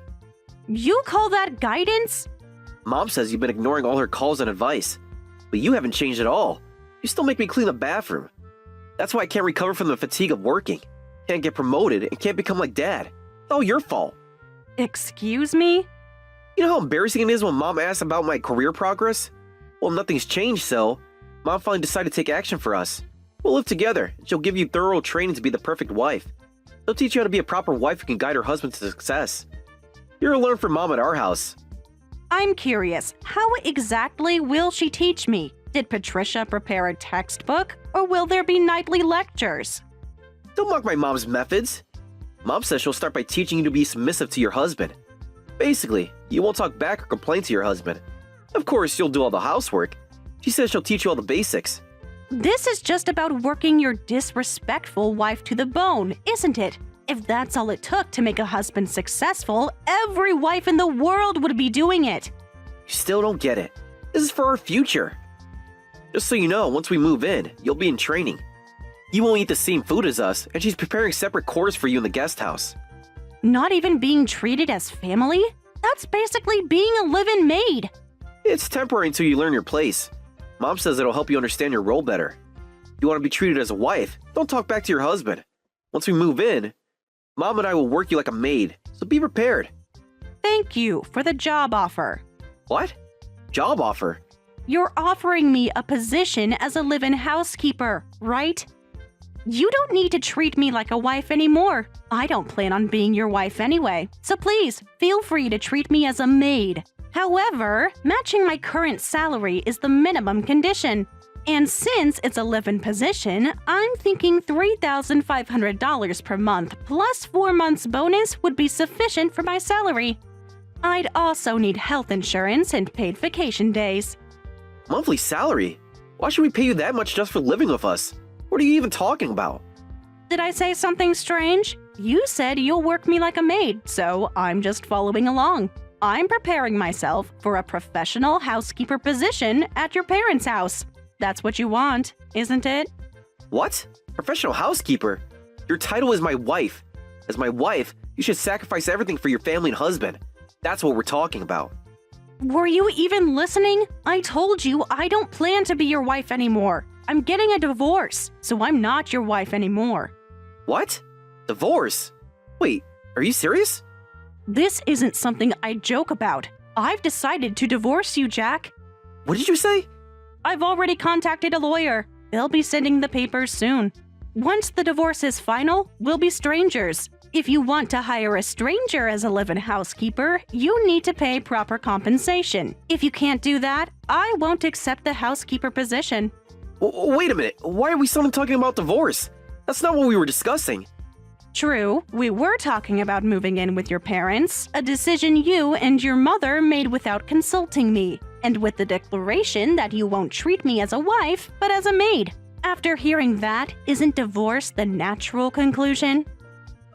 You call that guidance? Mom says you've been ignoring all her calls and advice. But you haven't changed at all. You still make me clean the bathroom. That's why I can't recover from the fatigue of working. Can't get promoted and can't become like Dad. It's all your fault. Excuse me? You know how embarrassing it is when Mom asks about my career progress? Well, nothing's changed, so Mom finally decided to take action for us. We'll live together, and she'll give you thorough training to be the perfect wife. She'll teach you how to be a proper wife who can guide her husband to success. You're gonna learn from Mom at our house. I'm curious, how exactly will she teach me? Did Patricia prepare a textbook, or will there be nightly lectures? Don't mock my mom's methods. Mom says she'll start by teaching you to be submissive to your husband. Basically, you won't talk back or complain to your husband. Of course, you'll do all the housework. She says she'll teach you all the basics. This is just about working your disrespectful wife to the bone, isn't it? If that's all it took to make a husband successful, every wife in the world would be doing it. You still don't get it. This is for our future. Just so you know, once we move in, you'll be in training. You won't eat the same food as us, and she's preparing separate quarters for you in the guest house. Not even being treated as family? That's basically being a live-in maid. It's temporary until you learn your place. Mom says it'll help you understand your role better. You want to be treated as a wife, don't talk back to your husband. Once we move in, Mom and I will work you like a maid, so be prepared. Thank you for the job offer. What? Job offer? You're offering me a position as a live-in housekeeper, right? You don't need to treat me like a wife anymore. I don't plan on being your wife anyway, so please feel free to treat me as a maid. However, matching my current salary is the minimum condition. And since it's a live-in position, I'm thinking $3,500 per month plus 4 months bonus would be sufficient for my salary. I'd also need health insurance and paid vacation days. Monthly salary? Why should we pay you that much just for living with us? What are you even talking about? Did I say something strange? You said you'll work me like a maid, so I'm just following along. I'm preparing myself for a professional housekeeper position at your parents' house. That's what you want, isn't it? What? Professional housekeeper? Your title is my wife. As my wife, you should sacrifice everything for your family and husband. That's what we're talking about. Were you even listening? I told you I don't plan to be your wife anymore. I'm getting a divorce, so I'm not your wife anymore. What? Divorce? Wait, are you serious? This isn't something I joke about. I've decided to divorce you, Jack. What did you say? I've already contacted a lawyer. They'll be sending the papers soon. Once the divorce is final, we'll be strangers. If you want to hire a stranger as a live-in housekeeper, you need to pay proper compensation. If you can't do that, I won't accept the housekeeper position. Wait a minute, why are we suddenly talking about divorce? That's not what we were discussing. True, we were talking about moving in with your parents, a decision you and your mother made without consulting me, and with the declaration that you won't treat me as a wife, but as a maid. After hearing that, isn't divorce the natural conclusion?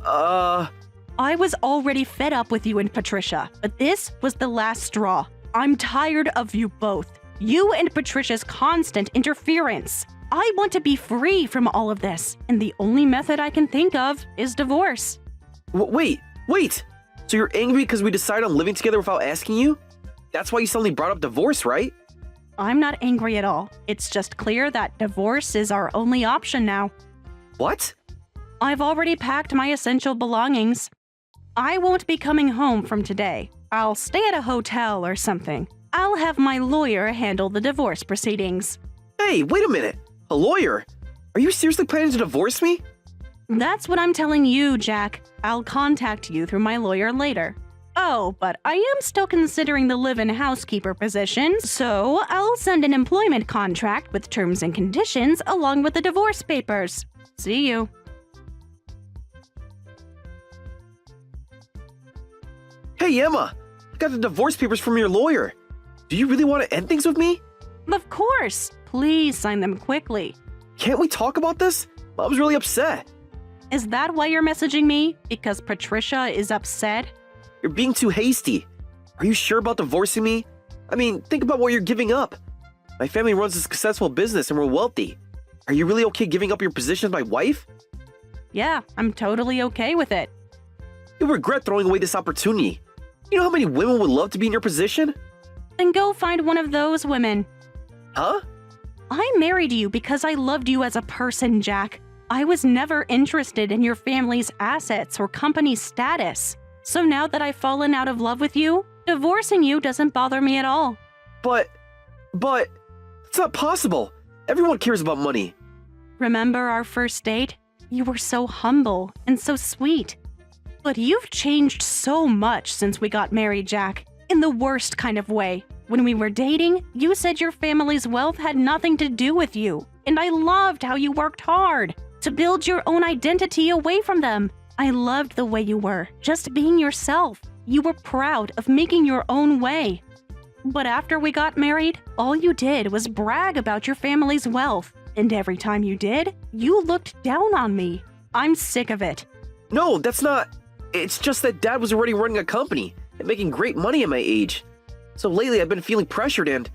I was already fed up with you and Patricia, but this was the last straw. I'm tired of you both. You and Patricia's constant interference. I want to be free from all of this, and the only method I can think of is divorce. Wait! So you're angry because we decided on living together without asking you? That's why you suddenly brought up divorce, right? I'm not angry at all. It's just clear that divorce is our only option now. What? I've already packed my essential belongings. I won't be coming home from today. I'll stay at a hotel or something. I'll have my lawyer handle the divorce proceedings. Hey, wait a minute! A lawyer? Are you seriously planning to divorce me? That's what I'm telling you, Jack. I'll contact you through my lawyer later. Oh, but I am still considering the live-in housekeeper position, so I'll send an employment contract with terms and conditions along with the divorce papers. See you. Hey, Emma! I got the divorce papers from your lawyer. Do you really want to end things with me? Of course. Please sign them quickly. Can't we talk about this? Mom's really upset. Is that why you're messaging me? Because Patricia is upset? You're being too hasty. Are you sure about divorcing me? I mean, think about what you're giving up. My family runs a successful business and we're wealthy. Are you really okay giving up your position as my wife? Yeah, I'm totally okay with it. You'll regret throwing away this opportunity. You know how many women would love to be in your position? Then go find one of those women. Huh? I married you because I loved you as a person, Jack. I was never interested in your family's assets or company status. So now that I've fallen out of love with you, divorcing you doesn't bother me at all. But, it's not possible. Everyone cares about money. Remember our first date? You were so humble and so sweet. But you've changed so much since we got married, Jack. In the worst kind of way. When we were dating, you said your family's wealth had nothing to do with you. And I loved how you worked hard to build your own identity away from them. I loved the way you were, just being yourself. You were proud of making your own way. But after we got married, all you did was brag about your family's wealth. And every time you did, you looked down on me. I'm sick of it. No, that's not... It's just that Dad was already running a company and making great money at my age. So lately I've been feeling pressured and...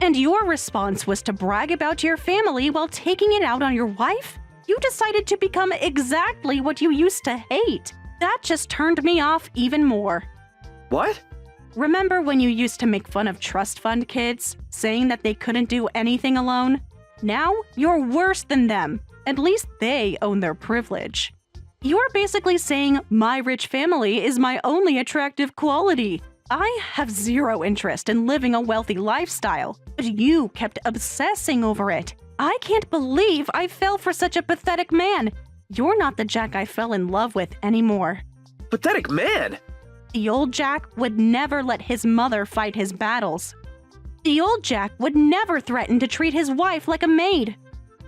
And your response was to brag about your family while taking it out on your wife? You decided to become exactly what you used to hate. That just turned me off even more. What? Remember when you used to make fun of trust fund kids, saying that they couldn't do anything alone? Now, you're worse than them. At least they own their privilege. You're basically saying my rich family is my only attractive quality. I have zero interest in living a wealthy lifestyle, but you kept obsessing over it. I can't believe I fell for such a pathetic man. You're not the Jack I fell in love with anymore. Pathetic man? The old Jack would never let his mother fight his battles. The old Jack would never threaten to treat his wife like a maid.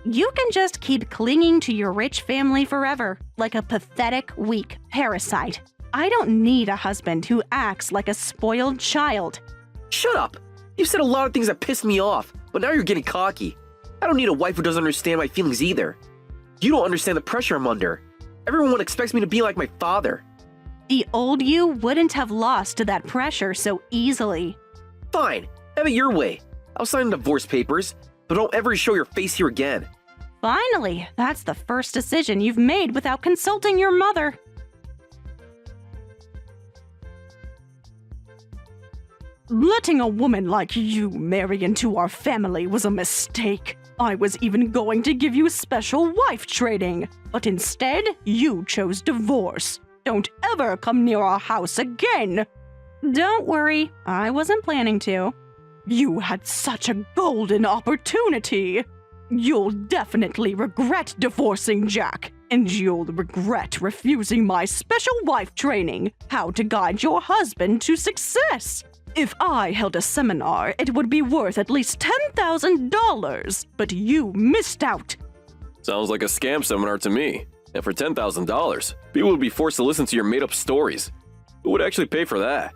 You can just keep clinging to your rich family forever, like a pathetic, weak parasite. I don't need a husband who acts like a spoiled child. Shut up! You've said a lot of things that pissed me off, but now you're getting cocky. I don't need a wife who doesn't understand my feelings either. You don't understand the pressure I'm under. Everyone expects me to be like my father. The old you wouldn't have lost to that pressure so easily. Fine, have it your way. I'll sign the divorce papers, but don't ever show your face here again. Finally, that's the first decision you've made without consulting your mother. Letting a woman like you marry into our family was a mistake. I was even going to give you special wife training, but instead, you chose divorce. Don't ever come near our house again. Don't worry, I wasn't planning to. You had such a golden opportunity. You'll definitely regret divorcing Jack, and you'll regret refusing my special wife training, how to guide your husband to success. If I held a seminar, it would be worth at least $10,000, but you missed out. Sounds like a scam seminar to me. And for $10,000, people would be forced to listen to your made-up stories. Who would actually pay for that?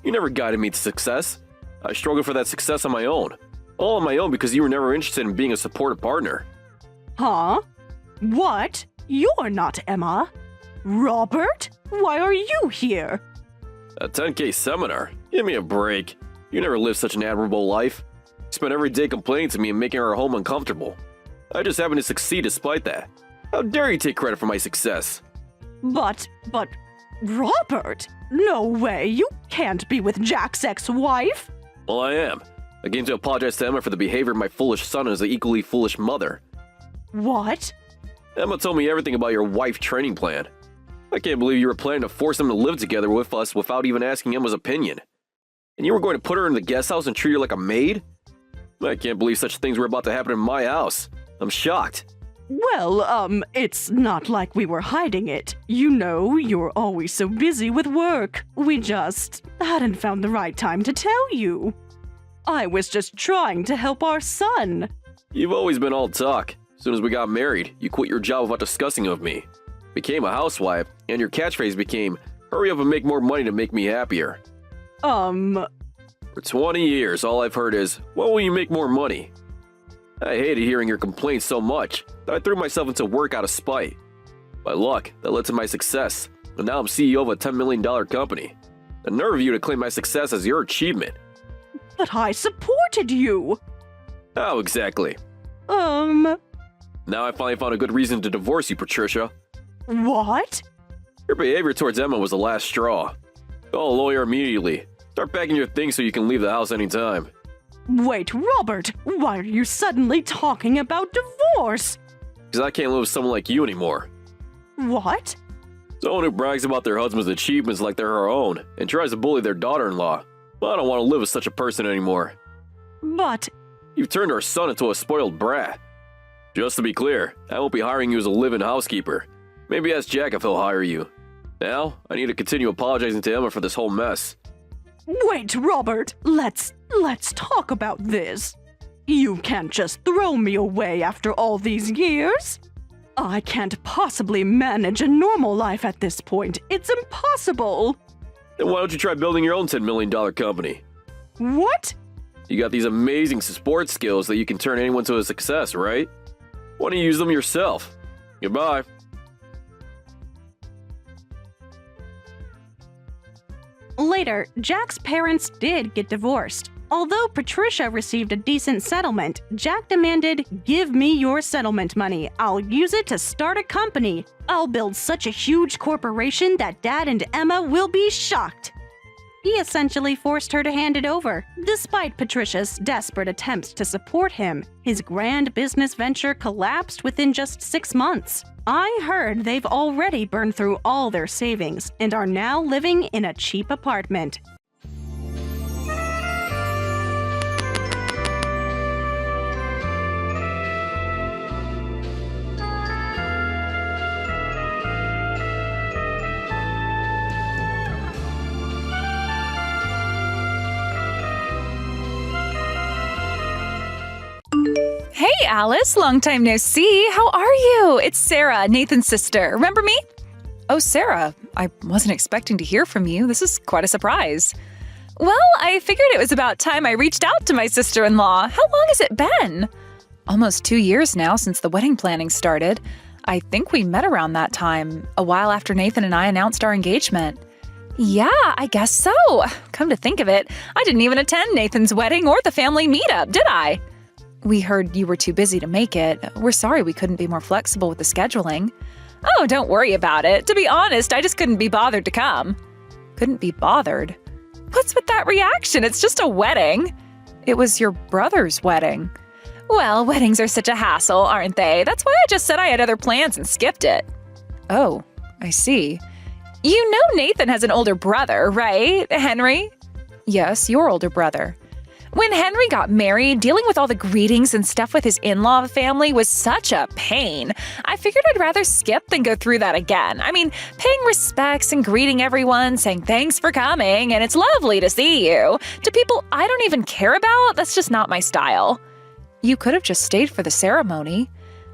You never guided me to success. I struggled for that success on my own. All on my own because you were never interested in being a supportive partner. Huh? What? You're not Emma. Robert? Why are you here? A 10K seminar? Give me a break. You never lived such an admirable life. You spent every day complaining to me and making our home uncomfortable. I just happened to succeed despite that. How dare you take credit for my success? But, Robert? No way, you can't be with Jack's ex-wife. Well, I am. I came to apologize to Emma for the behavior of my foolish son as an equally foolish mother. What? Emma told me everything about your wife training plan. I can't believe you were planning to force them to live together with us without even asking Emma's opinion. And you were going to put her in the guest house and treat her like a maid? I can't believe such things were about to happen in my house. I'm shocked. Well, it's not like we were hiding it. You know, you're always so busy with work. We just hadn't found the right time to tell you. I was just trying to help our son. You've always been all talk. As soon as we got married, you quit your job without discussing with me. Became a housewife, and your catchphrase became, hurry up and make more money to make me happier. For 20 years, all I've heard is, when will you make more money? I hated hearing your complaints so much that I threw myself into work out of spite. By luck, that led to my success, and now I'm CEO of a $10 million company. The nerve of you to claim my success as your achievement. But I supported you. How exactly? Now I finally found a good reason to divorce you, Patricia. What? Your behavior towards Emma was the last straw. Call a lawyer immediately. Start packing your things so you can leave the house anytime. Wait, Robert, why are you suddenly talking about divorce? Because I can't live with someone like you anymore. What? Someone who brags about their husband's achievements like they're her own and tries to bully their daughter-in-law. Well, I don't want to live with such a person anymore. But... You've turned our son into a spoiled brat. Just to be clear, I won't be hiring you as a live-in housekeeper. Maybe ask Jack if he'll hire you. Now, I need to continue apologizing to Emma for this whole mess. Wait, Robert, let's talk about this. You can't just throw me away after all these years. I can't possibly manage a normal life at this point. It's impossible. Then why don't you try building your own $10 million company? What? You got these amazing sports skills that you can turn anyone to a success, right? Why don't you use them yourself? Goodbye. Later, Jack's parents did get divorced. Although Patricia received a decent settlement, Jack demanded, "Give me your settlement money. I'll use it to start a company. I'll build such a huge corporation that Dad and Emma will be shocked." He essentially forced her to hand it over. Despite Patricia's desperate attempts to support him, his grand business venture collapsed within just 6 months. I heard they've already burned through all their savings and are now living in a cheap apartment. Hey, Alice, long time no see. How are you? It's Sarah, Nathan's sister. Remember me? Oh, Sarah, I wasn't expecting to hear from you. This is quite a surprise. Well, I figured it was about time I reached out to my sister-in-law. How long has it been? Almost 2 years now since the wedding planning started. I think we met around that time, a while after Nathan and I announced our engagement. Yeah, I guess so. Come to think of it, I didn't even attend Nathan's wedding or the family meetup, did I? We heard you were too busy to make it. We're sorry we couldn't be more flexible with the scheduling. Oh, don't worry about it. To be honest, I just couldn't be bothered to come. Couldn't be bothered? What's with that reaction? It's just a wedding. It was your brother's wedding. Well, weddings are such a hassle, aren't they? That's why I just said I had other plans and skipped it. Oh, I see. You know Nathan has an older brother, right, Henry? Yes, your older brother. When Henry got married, dealing with all the greetings and stuff with his in-law family was such a pain. I figured I'd rather skip than go through that again. I mean, paying respects and greeting everyone, saying thanks for coming, and it's lovely to see you, to people I don't even care about, that's just not my style. You could have just stayed for the ceremony.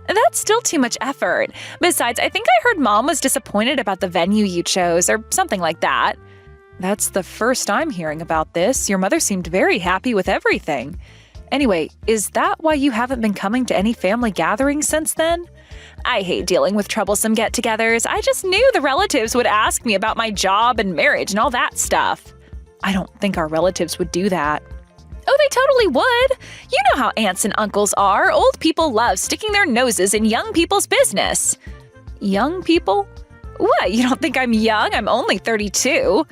That's still too much effort. Besides, I think I heard Mom was disappointed about the venue you chose, or something like that. That's the first I'm hearing about this. Your mother seemed very happy with everything. Anyway, is that why you haven't been coming to any family gatherings since then? I hate dealing with troublesome get-togethers. I just knew the relatives would ask me about my job and marriage and all that stuff. I don't think our relatives would do that. Oh, they totally would. You know how aunts and uncles are. Old people love sticking their noses in young people's business. Young people? What, you don't think I'm young? I'm only 32.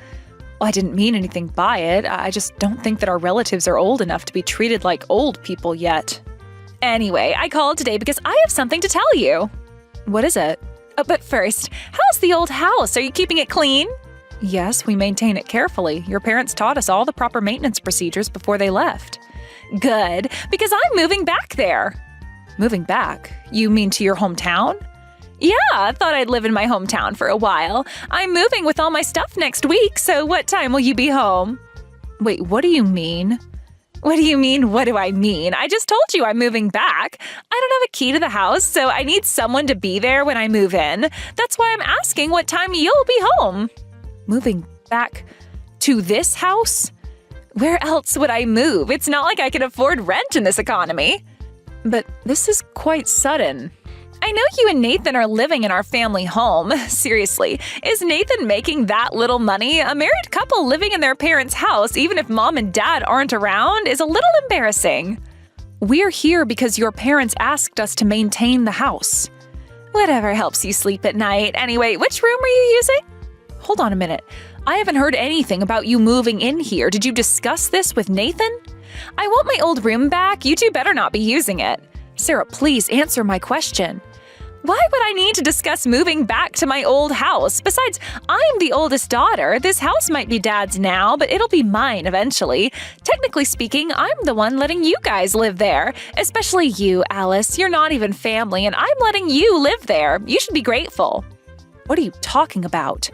Well, I didn't mean anything by it. I just don't think that our relatives are old enough to be treated like old people yet. Anyway, I called today because I have something to tell you. What is it? Oh, but first, how's the old house? Are you keeping it clean? Yes, we maintain it carefully. Your parents taught us all the proper maintenance procedures before they left. Good, because I'm moving back there. Moving back? You mean to your hometown? Yeah, I thought I'd live in my hometown for a while. I'm moving with all my stuff next week, so what time will you be home? Wait, what do you mean? What do you mean, what do I mean? I just told you I'm moving back. I don't have a key to the house, so I need someone to be there when I move in. That's why I'm asking what time you'll be home. Moving back to this house? Where else would I move? It's not like I can afford rent in this economy. But this is quite sudden. I know you and Nathan are living in our family home. Seriously, is Nathan making that little money? A married couple living in their parents' house, even if Mom and Dad aren't around, is a little embarrassing. We're here because your parents asked us to maintain the house. Whatever helps you sleep at night. Anyway, which room were you using? Hold on a minute. I haven't heard anything about you moving in here. Did you discuss this with Nathan? I want my old room back. You two better not be using it. Sarah, please answer my question. Why would I need to discuss moving back to my old house? Besides, I'm the oldest daughter. This house might be Dad's now, but it'll be mine eventually. Technically speaking, I'm the one letting you guys live there. Especially you, Alice. You're not even family, and I'm letting you live there. You should be grateful. What are you talking about?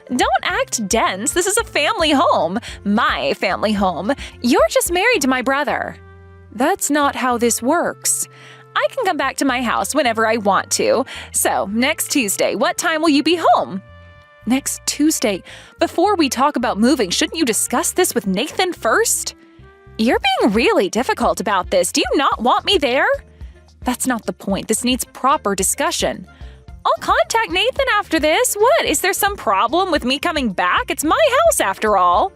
Don't act dense. This is a family home. My family home. You're just married to my brother. That's not how this works. I can come back to my house whenever I want to. So, next Tuesday, what time will you be home? Next Tuesday? Before we talk about moving, shouldn't you discuss this with Nathan first? You're being really difficult about this. Do you not want me there? That's not the point. This needs proper discussion. I'll contact Nathan after this. What? Is there some problem with me coming back? It's my house after all.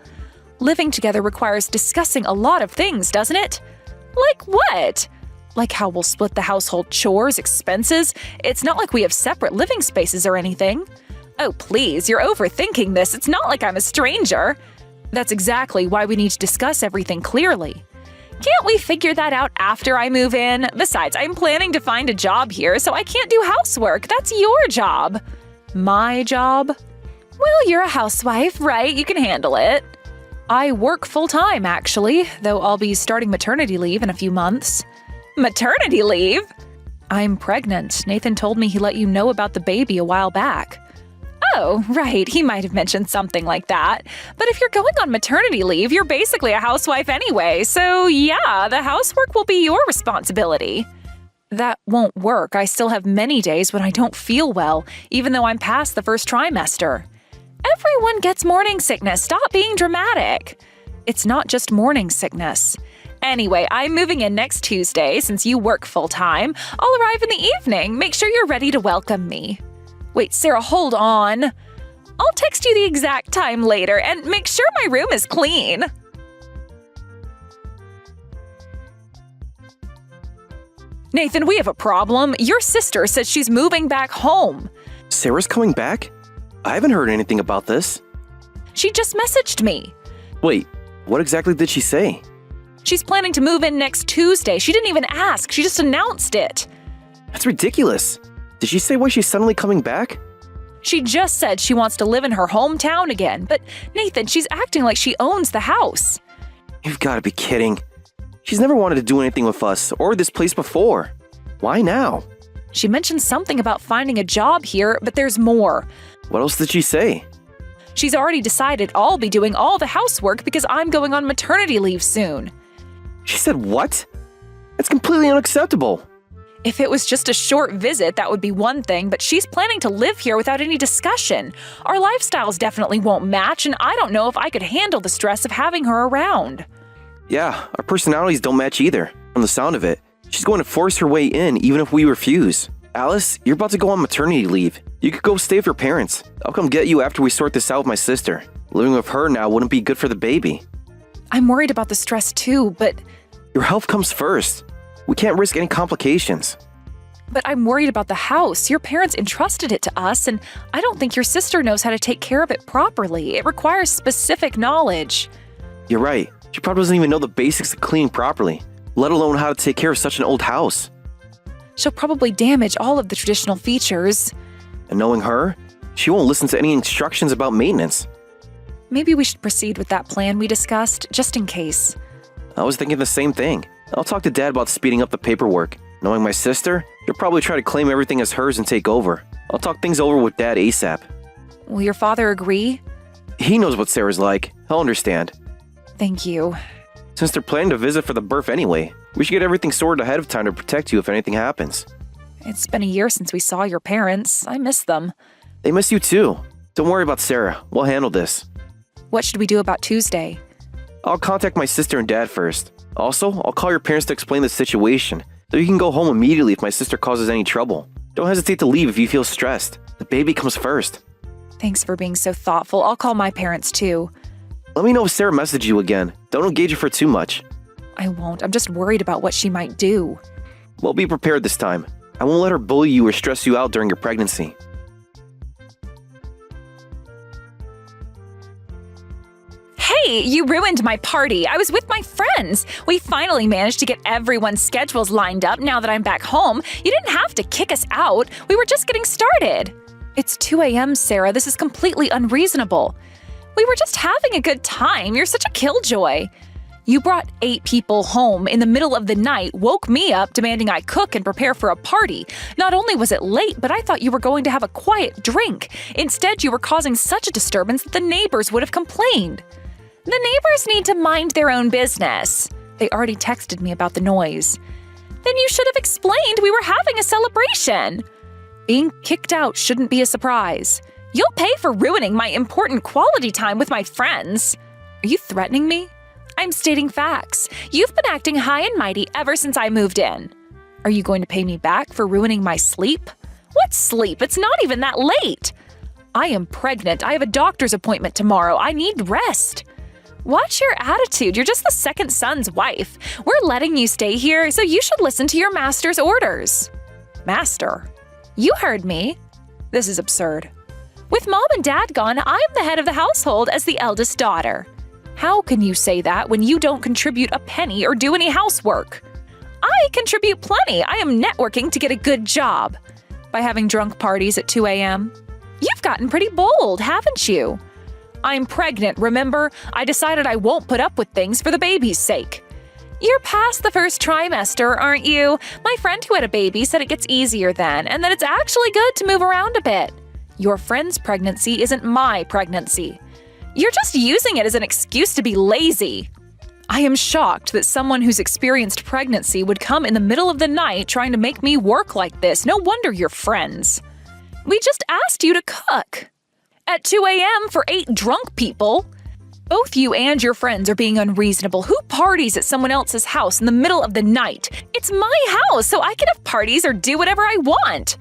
Living together requires discussing a lot of things, doesn't it? Like what? Like how we'll split the household chores, expenses. It's not like we have separate living spaces or anything. Oh, please, you're overthinking this. It's not like I'm a stranger. That's exactly why we need to discuss everything clearly. Can't we figure that out after I move in? Besides, I'm planning to find a job here, so I can't do housework. That's your job. My job? Well, you're a housewife, right? You can handle it. I work full-time, actually, though I'll be starting maternity leave in a few months. Maternity leave? I'm pregnant. Nathan told me he let you know about the baby a while back. Oh, right, he might have mentioned something like that. But if you're going on maternity leave, you're basically a housewife anyway, so yeah, the housework will be your responsibility. That won't work. I still have many days when I don't feel well, even though I'm past the first trimester. Everyone gets morning sickness. Stop being dramatic. It's not just morning sickness. Anyway, I'm moving in next Tuesday since you work full-time. I'll arrive in the evening. Make sure you're ready to welcome me. Wait, Sarah, hold on. I'll text you the exact time later and make sure my room is clean. Nathan, we have a problem. Your sister says she's moving back home. Sarah's coming back? I haven't heard anything about this. She just messaged me. Wait, what exactly did she say? She's planning to move in next Tuesday. She didn't even ask. She just announced it. That's ridiculous. Did she say why she's suddenly coming back? She just said she wants to live in her hometown again. But Nathan, she's acting like she owns the house. You've got to be kidding. She's never wanted to do anything with us or this place before. Why now? She mentioned something about finding a job here, but there's more. What else did she say? She's already decided I'll be doing all the housework because I'm going on maternity leave soon. She said what? That's completely unacceptable. If it was just a short visit, that would be one thing, but she's planning to live here without any discussion. Our lifestyles definitely won't match, and I don't know if I could handle the stress of having her around. Yeah, our personalities don't match either. From the sound of it, she's going to force her way in even if we refuse. Alice, you're about to go on maternity leave. You could go stay with your parents. I'll come get you after we sort this out with my sister. Living with her now wouldn't be good for the baby. I'm worried about the stress too, but Your health comes first. We can't risk any complications. But I'm worried about the house. Your parents entrusted it to us, and I don't think your sister knows how to take care of it properly. It requires specific knowledge. You're right. She probably doesn't even know the basics of cleaning properly, let alone how to take care of such an old house. She'll probably damage all of the traditional features. And knowing her, she won't listen to any instructions about maintenance. Maybe we should proceed with that plan we discussed, just in case. I was thinking the same thing. I'll talk to Dad about speeding up the paperwork. Knowing my sister, she'll probably try to claim everything as hers and take over. I'll talk things over with Dad ASAP. Will your father agree? He knows what Sarah's like. He'll understand. Thank you. Since they're planning to visit for the birth anyway, we should get everything sorted ahead of time to protect you if anything happens. It's been a year since we saw your parents. I miss them. They miss you too. Don't worry about Sarah. We'll handle this. What should we do about Tuesday? I'll contact my sister and Dad first. Also, I'll call your parents to explain the situation, so you can go home immediately if my sister causes any trouble. Don't hesitate to leave if you feel stressed. The baby comes first. Thanks for being so thoughtful. I'll call my parents too. Let me know if Sarah messaged you again. Don't engage her for too much. I won't. I'm just worried about what she might do. We'll be prepared this time. I won't let her bully you or stress you out during your pregnancy. Hey, you ruined my party. I was with my friends. We finally managed to get everyone's schedules lined up now that I'm back home. You didn't have to kick us out. We were just getting started. It's 2 a.m., Sarah. This is completely unreasonable. We were just having a good time. You're such a killjoy. You brought 8 people home in the middle of the night, woke me up demanding I cook and prepare for a party. Not only was it late, but I thought you were going to have a quiet drink. Instead, you were causing such a disturbance that the neighbors would have complained. The neighbors need to mind their own business. They already texted me about the noise. Then you should have explained we were having a celebration. Being kicked out shouldn't be a surprise. You'll pay for ruining my important quality time with my friends. Are you threatening me? I'm stating facts. You've been acting high and mighty ever since I moved in. Are you going to pay me back for ruining my sleep? What sleep? It's not even that late. I am pregnant. I have a doctor's appointment tomorrow. I need rest. Watch your attitude. You're just the second son's wife. We're letting you stay here, so you should listen to your master's orders. Master? You heard me. This is absurd. With Mom and Dad gone, I'm the head of the household as the eldest daughter. How can you say that when you don't contribute a penny or do any housework? I contribute plenty. I am networking to get a good job. By having drunk parties at 2 a.m. You've gotten pretty bold, haven't you? I'm pregnant, remember? I decided I won't put up with things for the baby's sake. You're past the first trimester, aren't you? My friend who had a baby said it gets easier then, and that it's actually good to move around a bit. Your friend's pregnancy isn't my pregnancy. You're just using it as an excuse to be lazy. I am shocked that someone who's experienced pregnancy would come in the middle of the night trying to make me work like this. No wonder you're friends. We just asked you to cook. At 2 a.m. for 8 drunk people. Both you and your friends are being unreasonable. Who parties at someone else's house in the middle of the night? It's my house, so I can have parties or do whatever I want.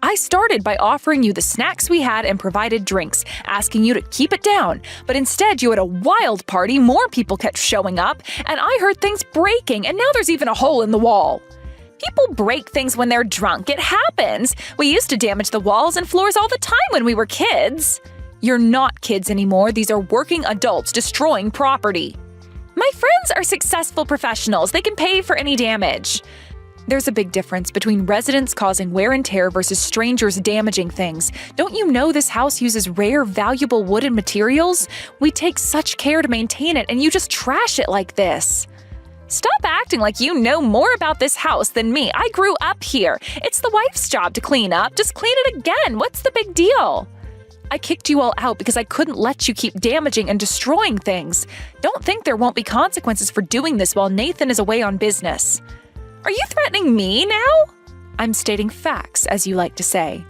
I started by offering you the snacks we had and provided drinks, asking you to keep it down. But instead, you had a wild party, more people kept showing up, and I heard things breaking, and now there's even a hole in the wall. People break things when they're drunk. It happens. We used to damage the walls and floors all the time when we were kids. You're not kids anymore. These are working adults destroying property. My friends are successful professionals. They can pay for any damage. There's a big difference between residents causing wear and tear versus strangers damaging things. Don't you know this house uses rare, valuable wooden materials? We take such care to maintain it, and you just trash it like this. Stop acting like you know more about this house than me. I grew up here. It's the wife's job to clean up. Just clean it again. What's the big deal? I kicked you all out because I couldn't let you keep damaging and destroying things. Don't think there won't be consequences for doing this while Nathan is away on business. Are you threatening me now? I'm stating facts, as you like to say.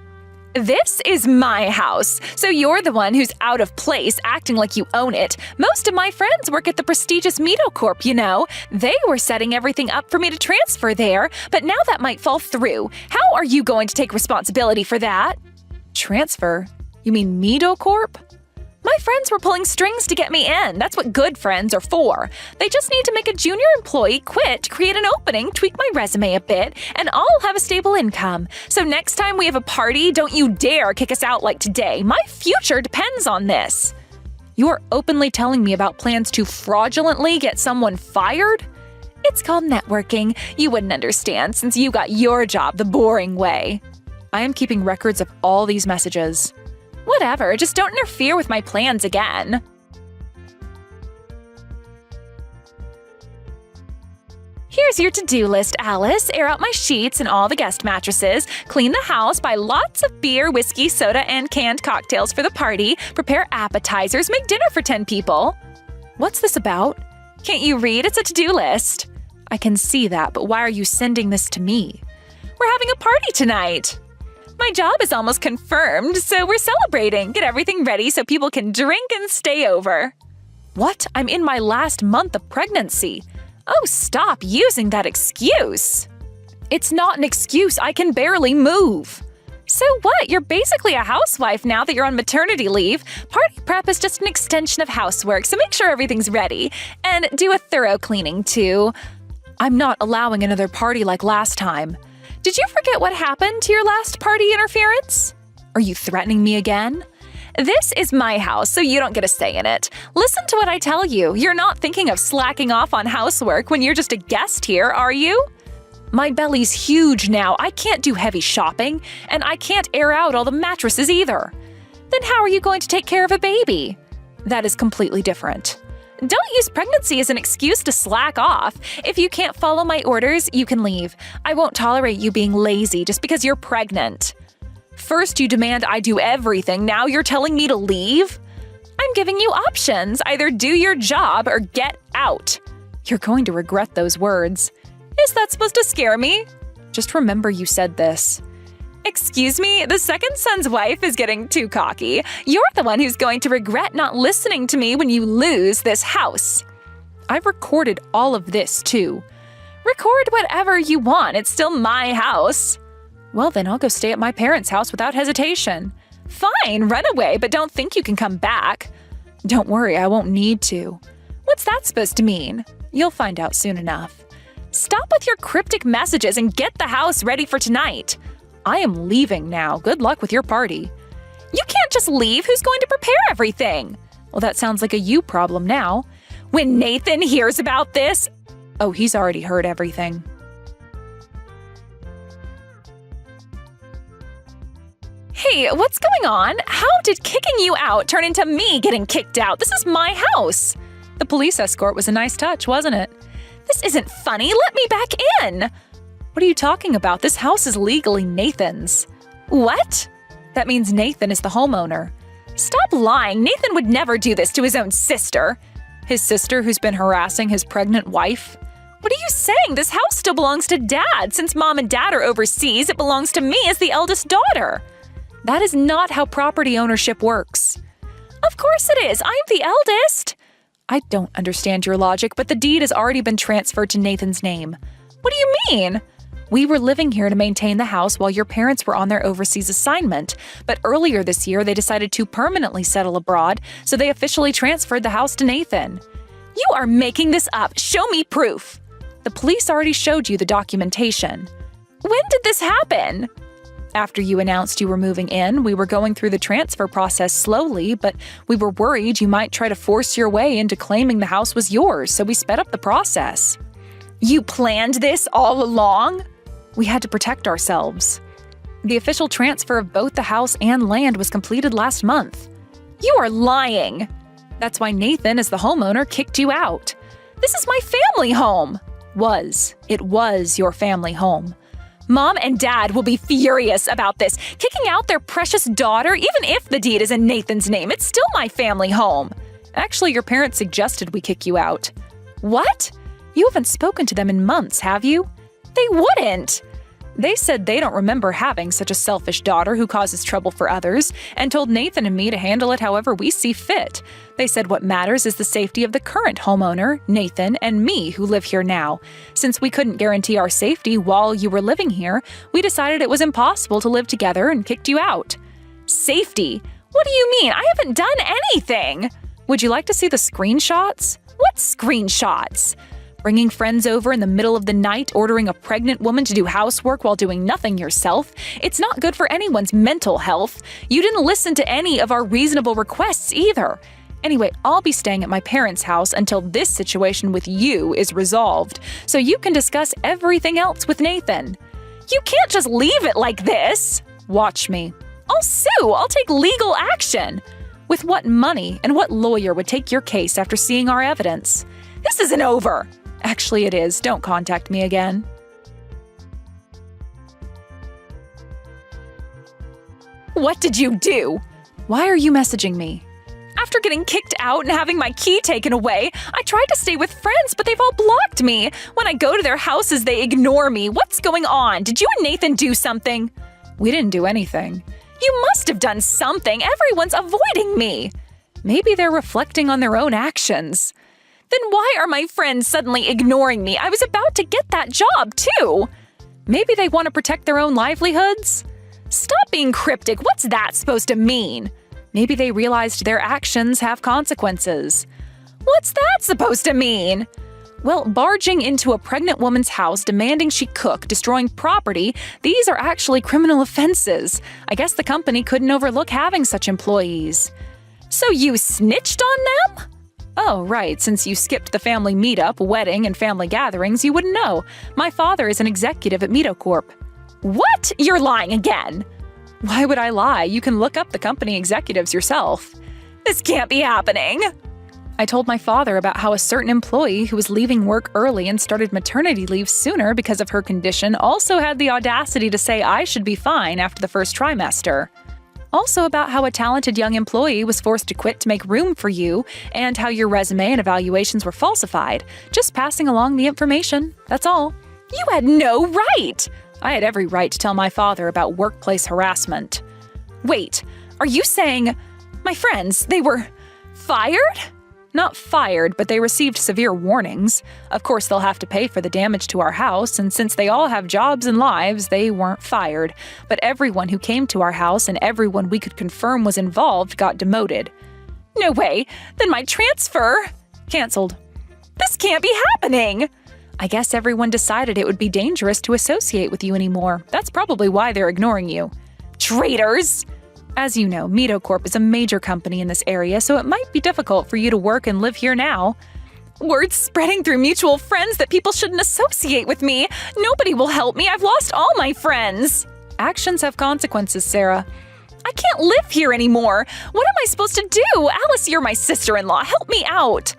This is my house, so you're the one who's out of place, acting like you own it. Most of my friends work at the prestigious Mito Corp, you know. They were setting everything up for me to transfer there, but now that might fall through. How are you going to take responsibility for that? Transfer? You mean Mito Corp? My friends were pulling strings to get me in. That's what good friends are for. They just need to make a junior employee quit, create an opening, tweak my resume a bit, and I'll have a stable income. So next time we have a party, don't you dare kick us out like today. My future depends on this. You're openly telling me about plans to fraudulently get someone fired? It's called networking. You wouldn't understand since you got your job the boring way. I am keeping records of all these messages. Whatever, just don't interfere with my plans again. Here's your to-do list, Alice. Air out my sheets and all the guest mattresses. Clean the house, buy lots of beer, whiskey, soda, and canned cocktails for the party. Prepare appetizers, make dinner for 10 people. What's this about? Can't you read? It's a to-do list. I can see that, but why are you sending this to me? We're having a party tonight. My job is almost confirmed, so we're celebrating. Get everything ready so people can drink and stay over. What? I'm in my last month of pregnancy. Oh, stop using that excuse. It's not an excuse. I can barely move. So what? You're basically a housewife now that you're on maternity leave. Party prep is just an extension of housework, so make sure everything's ready. And do a thorough cleaning, too. I'm not allowing another party like last time. Did you forget what happened to your last party interference? Are you threatening me again? This is my house, so you don't get a say in it. Listen to what I tell you. You're not thinking of slacking off on housework when you're just a guest here, are you? My belly's huge now. I can't do heavy shopping, and I can't air out all the mattresses either. Then how are you going to take care of a baby? That is completely different. Don't use pregnancy as an excuse to slack off. If you can't follow my orders, you can leave. I won't tolerate you being lazy just because you're pregnant. First you demand I do everything, now you're telling me to leave? I'm giving you options. Either do your job or get out. You're going to regret those words. Is that supposed to scare me? Just remember you said this. Excuse me, the second son's wife is getting too cocky. You're the one who's going to regret not listening to me when you lose this house. I've recorded all of this, too. Record whatever you want. It's still my house. Well, then I'll go stay at my parents' house without hesitation. Fine, run away, but don't think you can come back. Don't worry, I won't need to. What's that supposed to mean? You'll find out soon enough. Stop with your cryptic messages and get the house ready for tonight. I am leaving now. Good luck with your party. You can't just leave. Who's going to prepare everything? Well, that sounds like a you problem now. When Nathan hears about this... Oh, he's already heard everything. Hey, what's going on? How did kicking you out turn into me getting kicked out? This is my house. The police escort was a nice touch, wasn't it? This isn't funny. Let me back in. What are you talking about? This house is legally Nathan's. What? That means Nathan is the homeowner. Stop lying. Nathan would never do this to his own sister. His sister who's been harassing his pregnant wife? What are you saying? This house still belongs to Dad. Since Mom and Dad are overseas, it belongs to me as the eldest daughter. That is not how property ownership works. Of course it is. I'm the eldest. I don't understand your logic, but the deed has already been transferred to Nathan's name. What do you mean? We were living here to maintain the house while your parents were on their overseas assignment, but earlier this year they decided to permanently settle abroad, so they officially transferred the house to Nathan. You are making this up. Show me proof. The police already showed you the documentation. When did this happen? After you announced you were moving in, we were going through the transfer process slowly, but we were worried you might try to force your way into claiming the house was yours, so we sped up the process. You planned this all along? We had to protect ourselves. The official transfer of both the house and land was completed last month. You are lying. That's why Nathan, as the homeowner, kicked you out. This is my family home. It was your family home. Mom and Dad will be furious about this, kicking out their precious daughter. Even if the deed is in Nathan's name, it's still my family home. Actually, your parents suggested we kick you out. What? You haven't spoken to them in months, have you? They wouldn't. They said they don't remember having such a selfish daughter who causes trouble for others, and told Nathan and me to handle it however we see fit. They said what matters is the safety of the current homeowner, Nathan, and me who live here now. Since we couldn't guarantee our safety while you were living here, we decided it was impossible to live together and kicked you out. Safety? What do you mean? I haven't done anything! Would you like to see the screenshots? What screenshots? Bringing friends over in the middle of the night, ordering a pregnant woman to do housework while doing nothing yourself. It's not good for anyone's mental health. You didn't listen to any of our reasonable requests either. Anyway, I'll be staying at my parents' house until this situation with you is resolved, so you can discuss everything else with Nathan. You can't just leave it like this. Watch me. I'll sue. I'll take legal action. With what money and what lawyer would take your case after seeing our evidence? This isn't over. Actually, it is. Don't contact me again. What did you do? Why are you messaging me? After getting kicked out and having my key taken away, I tried to stay with friends, but they've all blocked me. When I go to their houses, they ignore me. What's going on? Did you and Nathan do something? We didn't do anything. You must have done something. Everyone's avoiding me. Maybe they're reflecting on their own actions. Then why are my friends suddenly ignoring me? I was about to get that job, too. Maybe they want to protect their own livelihoods? Stop being cryptic. What's that supposed to mean? Maybe they realized their actions have consequences. What's that supposed to mean? Well, barging into a pregnant woman's house, demanding she cook, destroying property, these are actually criminal offenses. I guess the company couldn't overlook having such employees. So you snitched on them? Oh, right, since you skipped the family meetup, wedding, and family gatherings, you wouldn't know. My father is an executive at MitoCorp. What? You're lying again! Why would I lie? You can look up the company executives yourself. This can't be happening! I told my father about how a certain employee who was leaving work early and started maternity leave sooner because of her condition also had the audacity to say I should be fine after the first trimester. Also about how a talented young employee was forced to quit to make room for you, and how your resume and evaluations were falsified. Just passing along the information, that's all. You had no right! I had every right to tell my father about workplace harassment. Wait, are you saying my friends, they were fired? Not fired, but they received severe warnings. Of course, they'll have to pay for the damage to our house, and since they all have jobs and lives, they weren't fired. But everyone who came to our house and everyone we could confirm was involved got demoted. No way! Then my transfer? Canceled. This can't be happening! I guess everyone decided it would be dangerous to associate with you anymore. That's probably why they're ignoring you. Traitors! As you know, Mito Corp is a major company in this area, so it might be difficult for you to work and live here now. Word's spreading through mutual friends that people shouldn't associate with me. Nobody will help me. I've lost all my friends. Actions have consequences, Sarah. I can't live here anymore. What am I supposed to do? Alice, you're my sister-in-law. Help me out.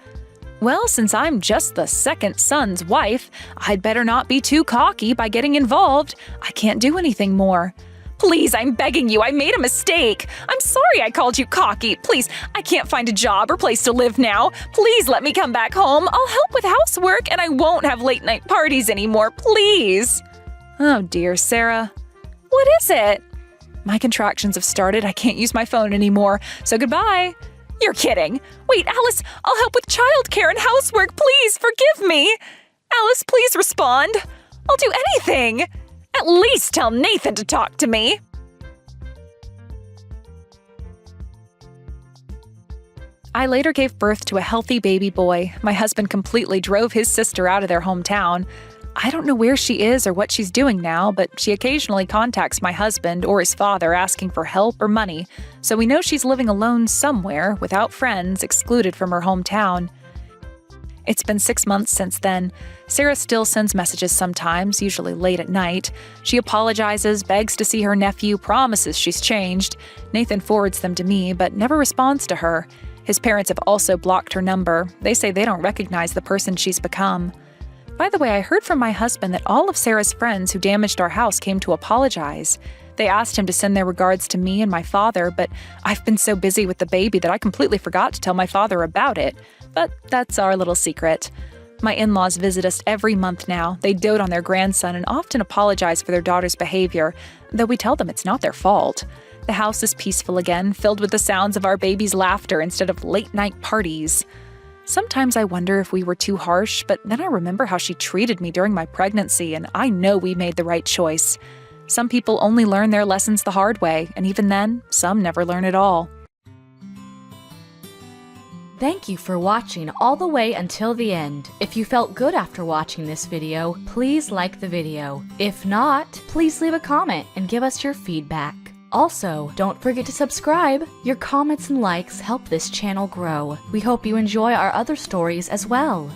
Well, since I'm just the second son's wife, I'd better not be too cocky by getting involved. I can't do anything more. Please, I'm begging you, I made a mistake. I'm sorry I called you cocky. Please, I can't find a job or place to live now. Please let me come back home. I'll help with housework and I won't have late-night parties anymore, please. Oh dear, Sarah. What is it? My contractions have started. I can't use my phone anymore, so goodbye. You're kidding. Wait, Alice, I'll help with childcare and housework. Please, forgive me. Alice, please respond. I'll do anything. At least tell Nathan to talk to me. I later gave birth to a healthy baby boy. My husband completely drove his sister out of their hometown. I don't know where she is or what she's doing now, but she occasionally contacts my husband or his father asking for help or money, so we know she's living alone somewhere, without friends, excluded from her hometown. It's been 6 months since then. Sarah still sends messages sometimes, usually late at night. She apologizes, begs to see her nephew, promises she's changed. Nathan forwards them to me, but never responds to her. His parents have also blocked her number. They say they don't recognize the person she's become. By the way, I heard from my husband that all of Sarah's friends who damaged our house came to apologize. They asked him to send their regards to me and my father, but I've been so busy with the baby that I completely forgot to tell my father about it. But that's our little secret. My in-laws visit us every month now. They dote on their grandson and often apologize for their daughter's behavior, though we tell them it's not their fault. The house is peaceful again, filled with the sounds of our baby's laughter instead of late-night parties. Sometimes I wonder if we were too harsh, but then I remember how she treated me during my pregnancy, and I know we made the right choice. Some people only learn their lessons the hard way, and even then, some never learn at all. Thank you for watching all the way until the end. If you felt good after watching this video, please like the video. If not, please leave a comment and give us your feedback. Also, don't forget to subscribe. Your comments and likes help this channel grow. We hope you enjoy our other stories as well.